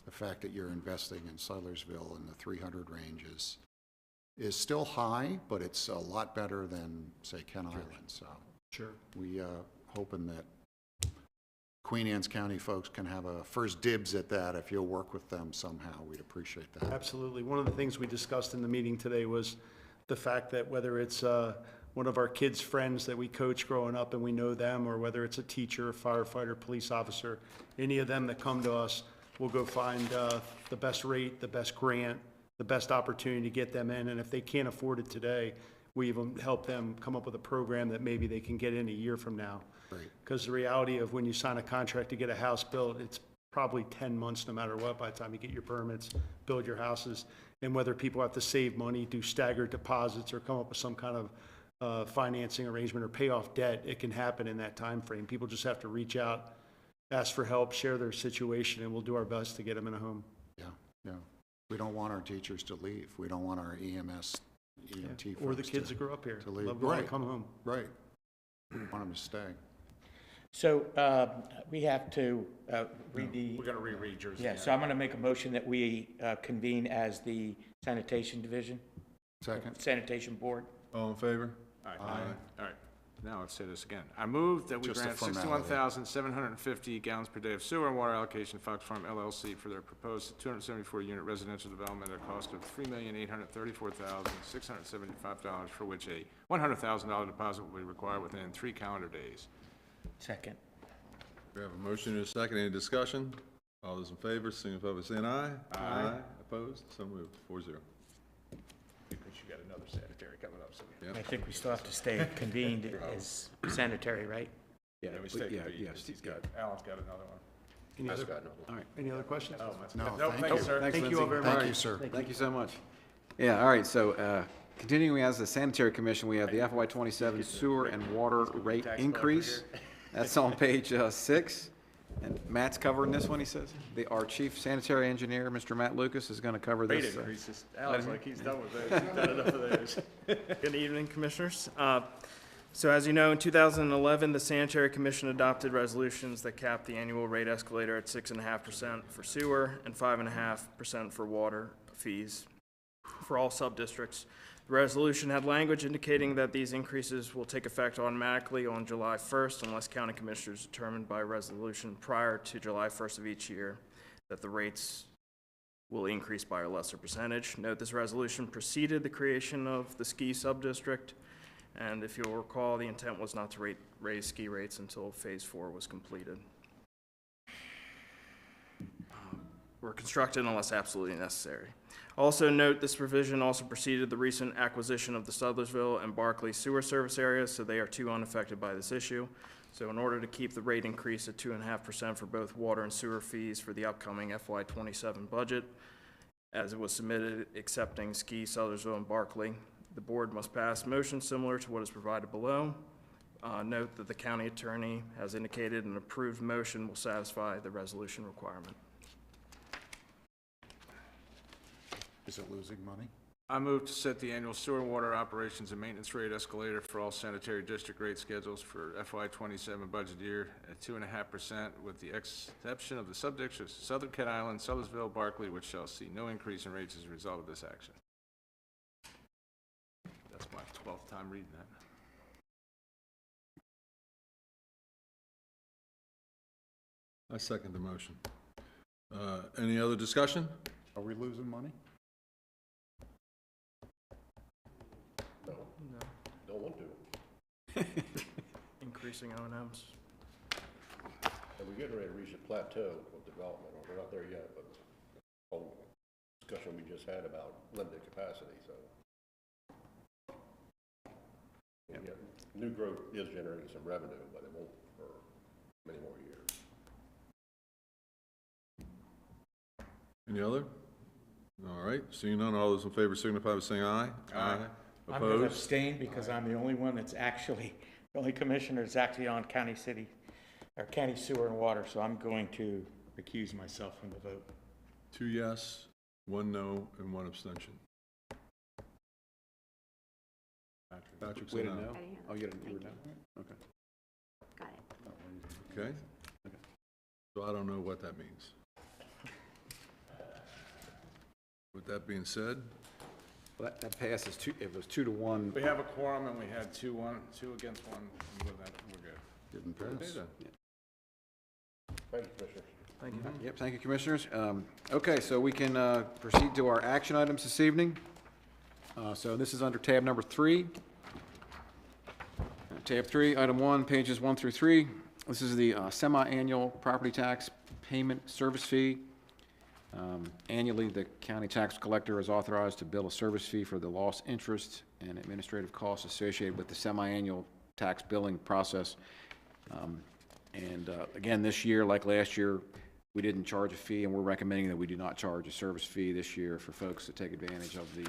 the fact that you're investing in Sudlersville in the 300 range is still high, but it's a lot better than, say, Kent Island. So sure, we hoping that Queen Anne's County folks can have a first dibs at that. If you'll work with them somehow, we'd appreciate that. Absolutely. One of the things we discussed in the meeting today was the fact that whether it's one of our kids' friends that we coach growing up and we know them, or whether it's a teacher, a firefighter, police officer, any of them that come to us, we'll go find the best rate, the best grant, the best opportunity to get them in. And if they can't afford it today, we even help them come up with a program that maybe they can get in a year from now. Because the reality of when you sign a contract to get a house built, it's probably 10 months no matter what by the time you get your permits, build your houses. And whether people have to save money, do staggered deposits, or come up with some kind of financing arrangement or pay off debt, it can happen in that time frame. People just have to reach out, ask for help, share their situation, and we'll do our best to get them in a home. Yeah. We don't want our teachers to leave. We don't want our EMS, EMT folks Or the kids that grew up here. to leave. Love to want to come home. Right. We want them to stay. So we have to read the... We're gonna reread yours. Yeah, so I'm going to make a motion that we convene as the sanitation division. Second. Sanitation board. All in favor? All right. Now let's say this again. I move that we Just a grant formality. 61,750 gallons per day of sewer and water allocation to Fox Farm LLC for their proposed 274-unit residential development at a cost of $3,834,675, for which a $100,000 deposit will be required within 3 calendar days. Second. We have a motion and a second. Any discussion? All those in favor, signify by saying aye. Aye. Opposed? So moved. 4-0. Because you got another sanitary coming up, so. I think we still have to stay convened as sanitary, right? Yeah, we stay convened. He's got, Alan's got another one. Any I've other, got another one. all right, any other questions? Oh, that's No, good. No, thank thank you, you. sir. Thanks, Thank you all Lindsay. very much. Thank you, sir. Thank you so much. Yeah, all right, so Continuing as the Sanitary Commission, we have the FY '27 sewer and water rate increase. That's on page 6. And Matt's covering this one, he says. Our Chief Sanitary Engineer, Mr. Matt Lucas, is going to cover this. Rate increases. Alex, like he's done with those. He's done enough of those. Good evening, Commissioners. So as you know, in 2011, the Sanitary Commission adopted resolutions that capped the annual rate escalator at 6.5% for sewer and 5.5% for water fees for all sub-districts. The resolution had language indicating that these increases will take effect automatically on July 1st unless county commissioners determined by resolution prior to July 1st of each year that the rates will increase by a lesser percentage. Note this resolution preceded the creation of the ski sub-district, and if you'll recall, the intent was not to raise ski rates until Phase 4 was completed. Were constructed unless absolutely necessary. Also note this provision also preceded the recent acquisition of the Sudlersville and Barclay sewer service areas, so they are too unaffected by this issue. So in order to keep the rate increase at 2.5% for both water and sewer fees for the upcoming FY '27 budget, as it was submitted accepting Ski, Sudlersville, and Barclay, the board must pass motion similar to what is provided below. Note that the county attorney has indicated an approved motion will satisfy the resolution requirement. Is it losing money? I move to set the annual sewer and water operations and maintenance rate escalator for all sanitary district rate schedules for FY '27 budget year at 2.5%, with the exception of the subdistricts of Southern Cat Island, Sudlersville, Barclay, which shall see no increase in rates as a result of this action. That's my 12th time reading that. I second the motion. Any other discussion? Are we losing money? Don't want to. Increasing O&Ms. And we're getting ready to reach a plateau of development. We're not there yet, but the whole discussion we just had about limited capacity, so. Yeah, new growth is generating some revenue, but it won't for many more years. Any other? All right, seeing none, all those in favor signify by saying aye. Aye. I'm going to Opposed? abstain because I'm the only one that's actually, the only commissioner that's actually on county city, or county sewer and water, so I'm going to recuse myself from the vote. 2 yes, 1 no, and 1 abstention. Patrick said no. Oh, you didn't, you were no? Okay. Got it. Okay. So I don't know what that means. With that being said, Well, that passes it was 2 to 1. We have a quorum and we had 2 against 1. And with that, we're good. Didn't pass. Thank you, Commissioner. Thank you. Yep, thank you, Commissioners. Okay, so we can proceed to our action items this evening. So this is under tab number 3. Tab 3, item 1, pages 1 through 3. This is the semi-annual property tax payment service fee. Annually, the county tax collector is authorized to bill a service fee for the lost interest and administrative costs associated with the semi-annual tax billing process. Again, this year, like last year, we didn't charge a fee, and we're recommending that we do not charge a service fee this year for folks to take advantage of the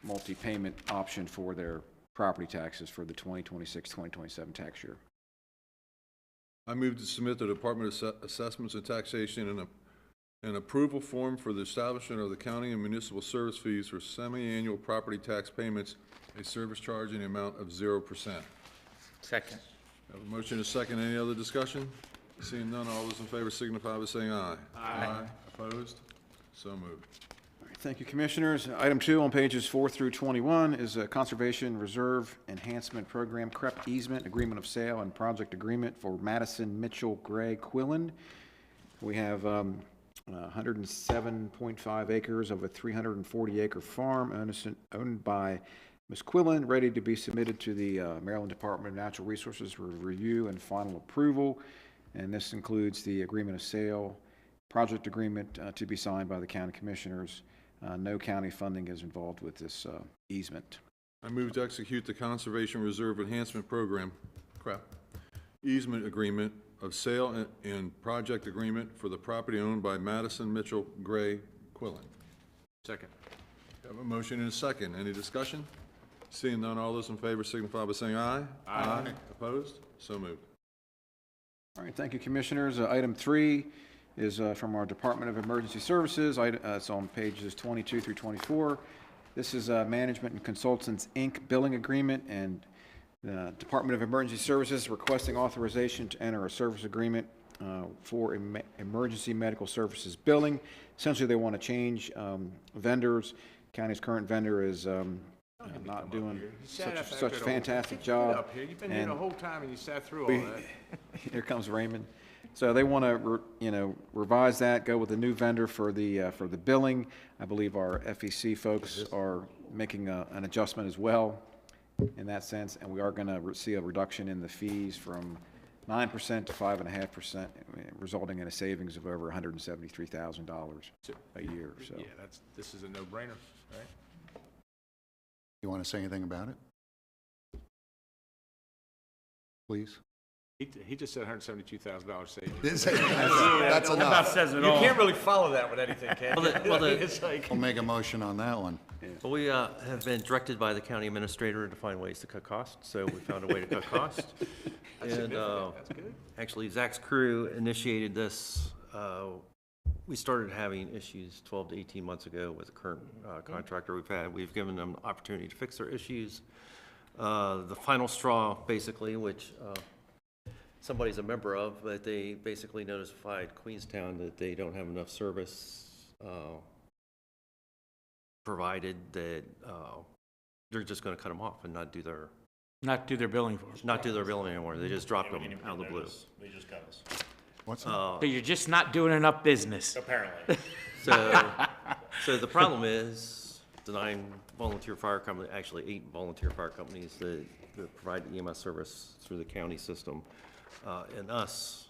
multi-payment option for their property taxes for the 2026-2027 tax year. I move to submit the Department of Assessments and Taxation an approval form for the establishment of the county and municipal service fees for semi-annual property tax payments, a service charge in the amount of 0%. Second. Have a motion and a second. Any other discussion? Seeing none, all those in favor signify by saying aye. Aye. Opposed? So moved. All right, thank you, Commissioners. Item 2 on pages 4 through 21 is a Conservation Reserve Enhancement Program CREP easement, agreement of sale, and project agreement for Madison Mitchell Gray Quillen. We have 107.5 acres of a 340-acre farm owned by Ms. Quillen, ready to be submitted to the Maryland Department of Natural Resources for review and final approval. And this includes the agreement of sale, project agreement to be signed by the county commissioners. No county funding is involved with this easement. I move to execute the Conservation Reserve Enhancement Program, CREP, easement agreement of sale and project agreement for the property owned by Madison Mitchell Gray Quillen. Second. Have a motion and a second. Any discussion? Seeing none, all those in favor signify by saying aye. Aye. Opposed? So moved. All right, thank you, Commissioners. Item 3 is from our Department of Emergency Services. It's on pages 22 through 24. This is Management and Consultants, Inc. billing agreement, and the Department of Emergency Services requesting authorization to enter a service agreement for emergency medical services billing. Essentially, they want to change vendors. County's current vendor is not doing such a fantastic job. You've been here the whole time and you sat through all that. Here comes Raymond. So they want to, revise that, go with a new vendor for the billing. I believe our FEC folks are making an adjustment as well in that sense, and we are going to see a reduction in the fees from 9% to 5.5%, resulting in a savings of over $173,000 a year. So Yeah, this is a no-brainer, right? You want to say anything about it? Please? He just said $172,000 savings. That's enough. says it You all. can't really follow that with anything, can you? It's like, We'll make a motion on that one. Well, we have been directed by the county administrator to find ways to cut costs, so we found a way to cut costs. And that's good. actually, Zach's crew initiated this. We started having issues 12 to 18 months ago with the current contractor we've had. We've given them the opportunity to fix their issues. The final straw, basically, which somebody's a member of, but they basically notified Queenstown that they don't have enough service provided, that they're just going to cut them off and not do their billing for us. not do their billing anymore. They just dropped them out of the blue. They just cut us. What's that? So you're just not doing enough business. Apparently. So the problem is the 9 volunteer fire companies, actually 8 volunteer fire companies that provide EMS service through the county system, and us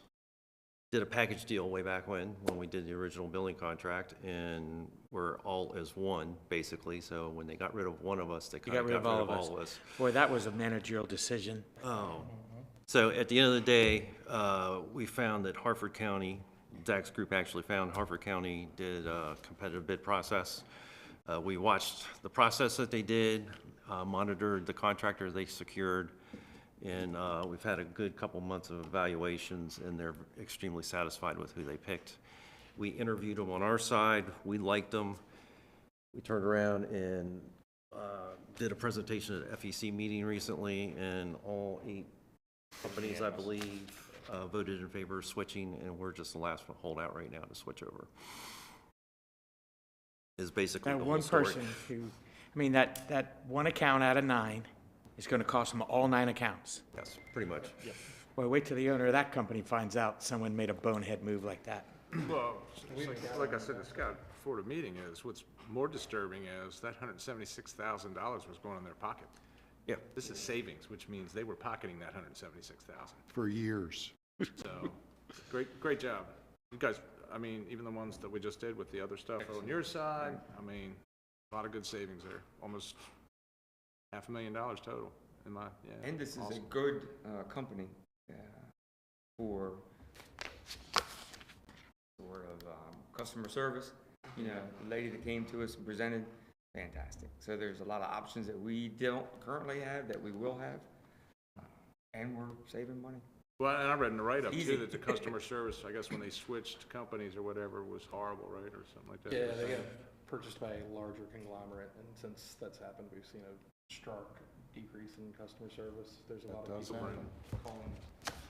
did a package deal way back when we did the original billing contract, and we're all as one, basically. So when they got rid of one of us, they kind of got rid of all of us. Boy, that was a managerial decision. Oh. So at the end of the day, we found that Harford County, Zach's group actually found Harford County did a competitive bid process. We watched the process that they did, monitored the contractor they secured, and we've had a good couple months of evaluations, and they're extremely satisfied with who they picked. We interviewed them on our side. We liked them. We turned around and did a presentation at the FEC meeting recently, and all 8 companies, I believe, voted in favor of switching, and we're just the last holdout right now to switch over. Is basically That the one whole story. person who, that one account out of 9 is going to cost them all 9 accounts. Yes, pretty much. Well, wait till the owner of that company finds out someone made a bonehead move like that. well, like I said to Scott before the meeting, is what's more disturbing is that $176,000 was going in their pocket. Yeah. This is savings, which means they were pocketing that $176,000. For years. So, great job. You guys, I mean, even the ones that we just did with the other stuff on your side, I mean, a lot of good savings there. Almost $500,000 total in my, yeah. And this is a awesome. good company for sort of customer service. You know, the lady that came to us and presented, fantastic. So there's a lot of options that we don't currently have that we will have, and we're saving money. Well, and I read in the write-up Easy. too that the customer service, I guess when they switched companies or whatever, was horrible, right, or something like that. Yeah, they got purchased by a larger conglomerate, and since that's happened, we've seen a stark decrease in customer service. There's a lot of people calling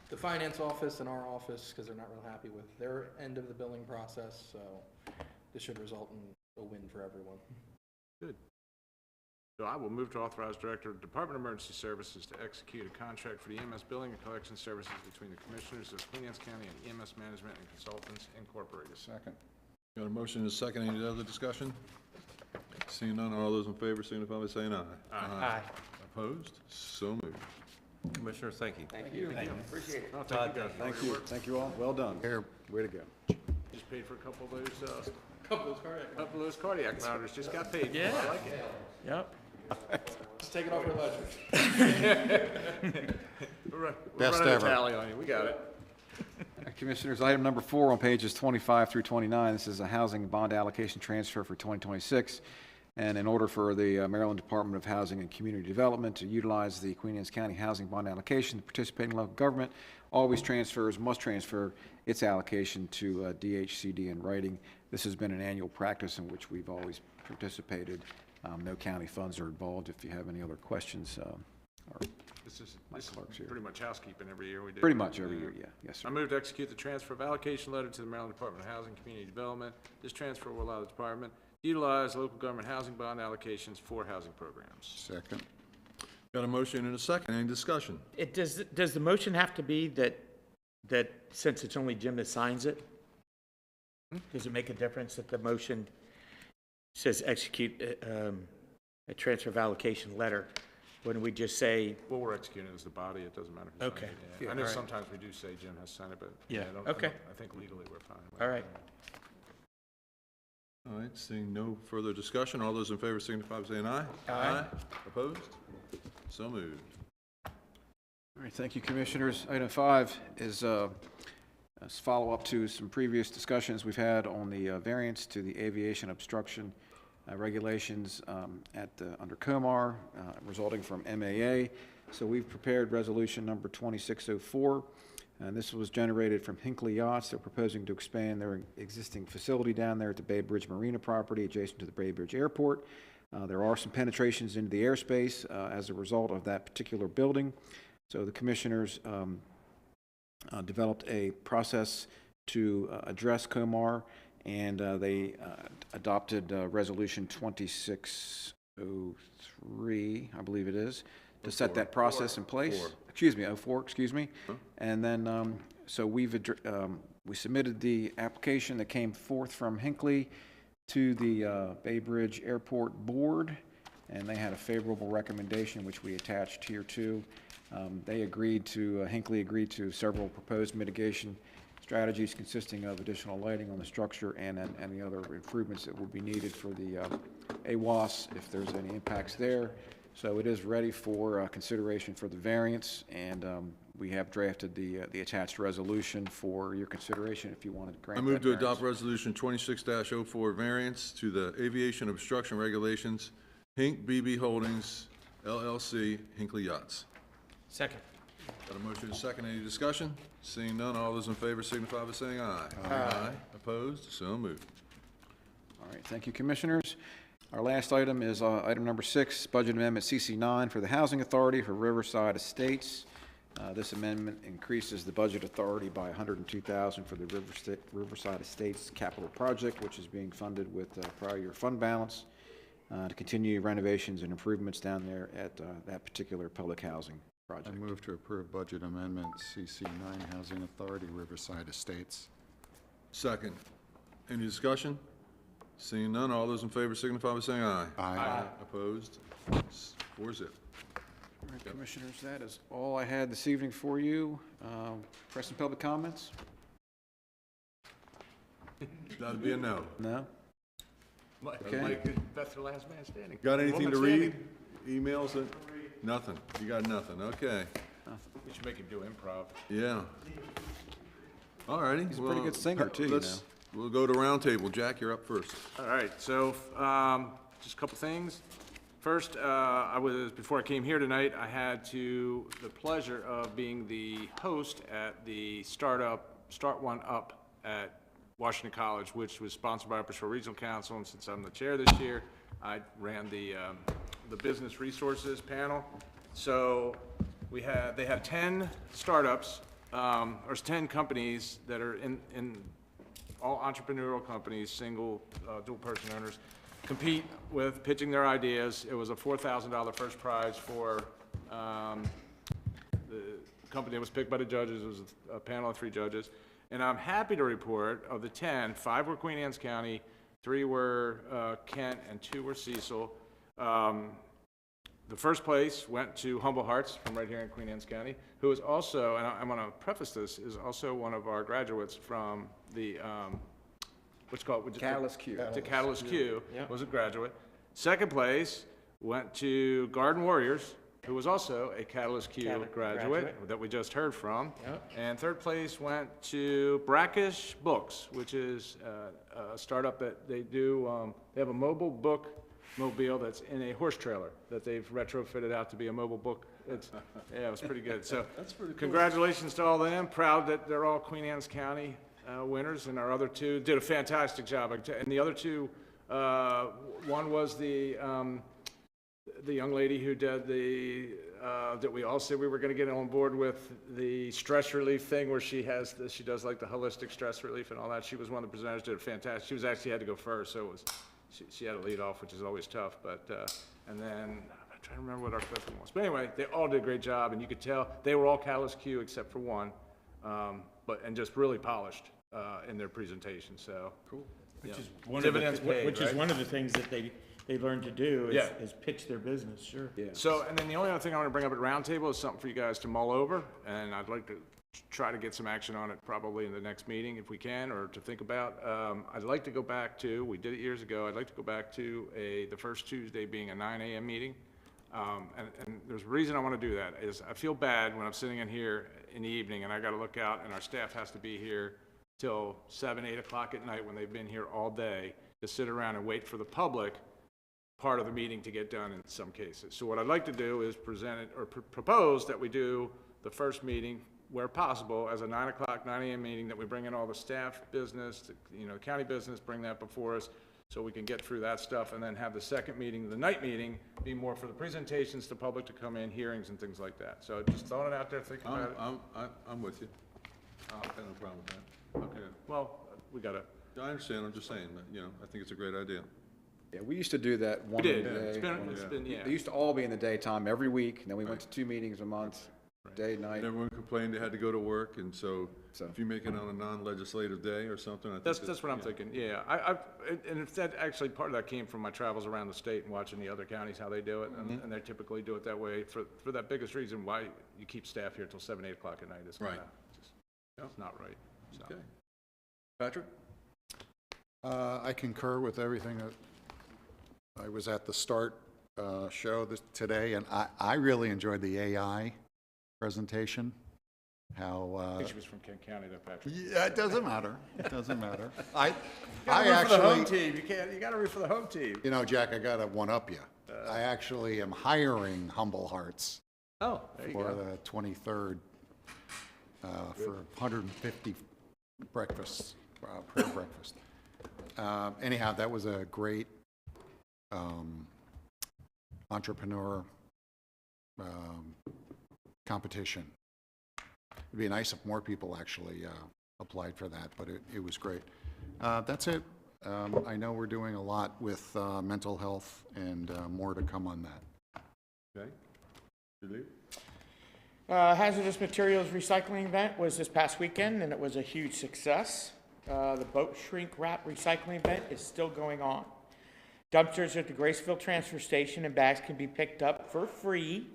the finance office and our office because they're not real happy with their end of the billing process, so this should result in a win for everyone. Good. So I will move to authorize Director of Department of Emergency Services to execute a contract for the EMS billing and collection services between the Commissioners of Queen Anne's County and EMS Management and Consultants Incorporated. Second. Got a motion and a second. Any other discussion? Seeing none, all those in favor signify by saying aye. Aye. Opposed? So moved. Commissioners, thank you. Thank you. Appreciate it. Oh, thank you guys. Thank you. Thank you all. Well done. Here, way to go. Just paid for a couple of those cardiac monitors, just got paid. Yeah. I like it. Yep. Just take it off your ledger. We're Best running a ever. tally on you, we got it. Commissioners, item number 4 on pages 25 through 29. This is a housing bond allocation transfer for 2026. And in order for the Maryland Department of Housing and Community Development to utilize the Queen Anne's County Housing Bond allocation, the participating local government must transfer its allocation to DHCD in writing. This has been an annual practice in which we've always participated. No county funds are involved. If you have any other questions, This is clerk's here. pretty much housekeeping every year we do. Pretty much every year, yeah. Yes, sir. I move to execute the transfer of allocation letter to the Maryland Department of Housing and Community Development. This transfer will allow the department to utilize local government housing bond allocations for housing programs. Second. Got a motion and a second. Any discussion? Does the motion have to be that since it's only Jim that signs it? Does it make a difference that the motion says execute a transfer of allocation letter? When we just say, Well, we're executing it as the body, it doesn't matter. who signs Okay. it, yeah. Yeah, I know all right. sometimes we do say Jim has signed it, but Yeah, I don't, okay. I think legally we're fine. with all it. right, All right, seeing no further discussion, all those in favor signify by saying aye. Aye. Opposed? So moved. All right, thank you, Commissioners. Item 5 is a follow-up to some previous discussions we've had on the variance to the aviation obstruction regulations under COMAR resulting from MAA. So we've prepared resolution number 2604, and this was generated from Hinckley Yachts. They're proposing to expand their existing facility down there at the Bay Bridge Marina property adjacent to the Bay Bridge Airport. There are some penetrations into the airspace as a result of that particular building. So the Commissioners developed a process to address COMAR, and they adopted Resolution 2603, I believe it is, to set that process in place. Excuse me, 04, excuse me. And then, so we submitted the application that came forth from Hinckley to the Bay Bridge Airport Board, and they had a favorable recommendation, which we attached here too. They agreed to, Hinckley agreed to several proposed mitigation strategies consisting of additional lighting on the structure and any other improvements that would be needed for the AWAS if there's any impacts there. So it is ready for consideration for the variance, and we have drafted the attached resolution for your consideration if you want to grant I that move to variance. adopt resolution 26-04 variance to the aviation obstruction regulations, Hink BB Holdings LLC, Hinckley Yachts. second. Got a motion and a second. Any discussion? Seeing none, all those in favor signify by saying aye. Aye. Opposed? So moved. All right, thank you, Commissioners. Our last item is item number 6, Budget Amendment CC9 for the Housing Authority for Riverside Estates. This amendment increases the budget authority by $102,000 for the Riverside Estates capital project, which is being funded with prior year fund balance to continue renovations and improvements down there at that particular public housing project. I move to approve budget amendment CC9 Housing Authority Riverside Estates. Second. Any discussion? Seeing none, all those in favor signify by saying aye. Aye. Opposed? 4-0. All right, Commissioners, that is all I had this evening for you. Press and public comments? That'd be a no. No? Okay. Mike, Beth, the last man standing. Got anything to Woman read? Emails that? Nothing. You got nothing. Okay. We should make him do improv. Yeah. All righty. He's a pretty good singer, too, you know. We'll go to roundtable. Jack, you're up first. All right, so just a couple things. First, before I came here tonight, I had the pleasure of being the host at the Start One Up at Washington College, which was sponsored by Upper Shore Regional Council, and since I'm the chair this year, I ran the business resources panel. So they have 10 startups, or 10 companies that are in all entrepreneurial companies, single, dual-person owners, compete with pitching their ideas. It was a $4,000 first prize for the company that was picked by the judges. It was a panel of 3 judges. And I'm happy to report, of the 10, 5 were Queen Anne's County, 3 were Kent, and 2 were Cecil. The first place went to Humble Hearts from right here in Queen Anne's County, who is also, and I want to preface this, is also one of our graduates from the, Catalyst Q. The Catalyst Q Yep. was a graduate. Second place went to Garden Warriors, who was also a Catalyst Q graduate that we just heard from. Yep. And third place went to Brackish Books, which is a startup that they do, they have a mobile book mobile that's in a horse trailer that they've retrofitted out to be a mobile book. Yeah, it was pretty good. So That's pretty cool. congratulations to all of them. Proud that they're all Queen Anne's County winners, and our other two did a fantastic job. And the other two, one was the young lady who did that we all said we were going to get on board with the stress relief thing, where she does like the holistic stress relief and all that. She was one of the presenters, did a fantastic. She was actually had to go first, so it was she had to lead off, which is always tough. But and then I'm trying to remember what our fifth one was. But anyway, they all did a great job, and you could tell they were all Catalyst Q except for one, and just really polished in their presentation. So cool. Which is one of the things that they learned to do is pitch their business, sure. Yeah. So, and then the only other thing I want to bring up at roundtable is something for you guys to mull over, and I'd like to try to get some action on it probably in the next meeting if we can, or to think about. I'd like to go back to, we did it years ago, I'd like to go back to the first Tuesday being a 9 a.m. meeting. And there's a reason I want to do that is I feel bad when I'm sitting in here in the evening and I got to look out and our staff has to be here till 7, 8 o'clock at night when they've been here all day to sit around and wait for the public part of the meeting to get done in some cases. So what I'd like to do is present it or propose that we do the first meeting where possible as a 9 a.m. meeting, that we bring in all the staff business, the county business, bring that before us so we can get through that stuff, and then have the second meeting, the night meeting, be more for the presentations to public to come in, hearings and things like that. So just throwing it out there, thinking about it. I'm with you. I have no problem with that. Okay. Well, we gotta. I understand. I'm just saying that, I think it's a great idea. Yeah, we used to do that one We day. did. It's been. They used to all be in the daytime every week, and then we went to 2 meetings a month, day, night. And everyone complained they had to go to work, and so if you make it on a non-legislative day or something, I think That's what I'm thinking, yeah. And if that, actually, part of that came from my travels around the state and watching the other counties, how they do it, and they typically do it that way for that biggest reason why you keep staff here till 7, 8 o'clock at night. It's kinda it's not right, so. Okay. Patrick? I concur with everything that, I was at the START show today, and I really enjoyed the AI presentation. How I think she was from Kent County, though, Patrick. yeah, it doesn't matter. It doesn't matter. I root actually for the home team. You got to root for the home team. Jack, I got to one up you. I actually am hiring Humble Hearts Oh, there you for go. the 23rd for 150 breakfasts, prayer breakfast. Anyhow, that was a great entrepreneur competition. It'd be nice if more people actually applied for that, but it was great. That's it. I know we're doing a lot with mental health, and more to come on that. Okay. Julie? Hazardous materials recycling event was this past weekend, and it was a huge success. The boat shrink wrap recycling event is still going on. Dumpsters at the Graceville transfer station and bags can be picked up for free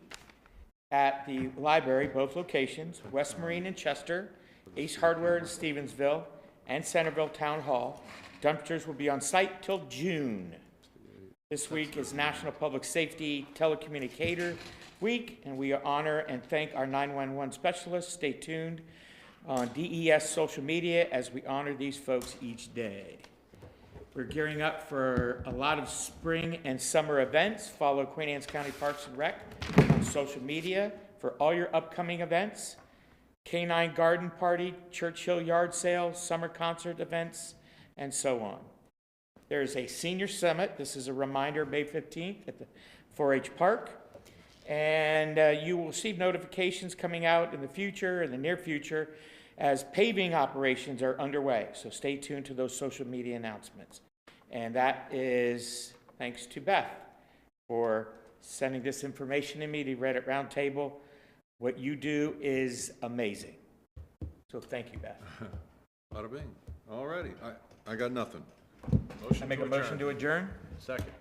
at the library, both locations, West Marine in Chester, Ace Hardware in Stevensville, and Centerville Town Hall. Dumpsters will be on site till June. This week is National Public Safety Telecommunicator Week, and we honor and thank our 911 specialists. Stay tuned on DES social media as we honor these folks each day. We're gearing up for a lot of spring and summer events. Follow Queen Anne's County Parks and Rec on social media for all your upcoming events. Canine Garden Party, Churchill Yard Sale, summer concert events, and so on. There's a senior summit. This is a reminder, May 15th at the 4-H Park. And you will receive notifications coming out in the near future, as paving operations are underway. So stay tuned to those social media announcements. And that is thanks to Beth for sending this information to me to read at Roundtable. What you do is amazing. So thank you, Beth. Bada bing. All righty. I got nothing. I make a motion to adjourn? Second.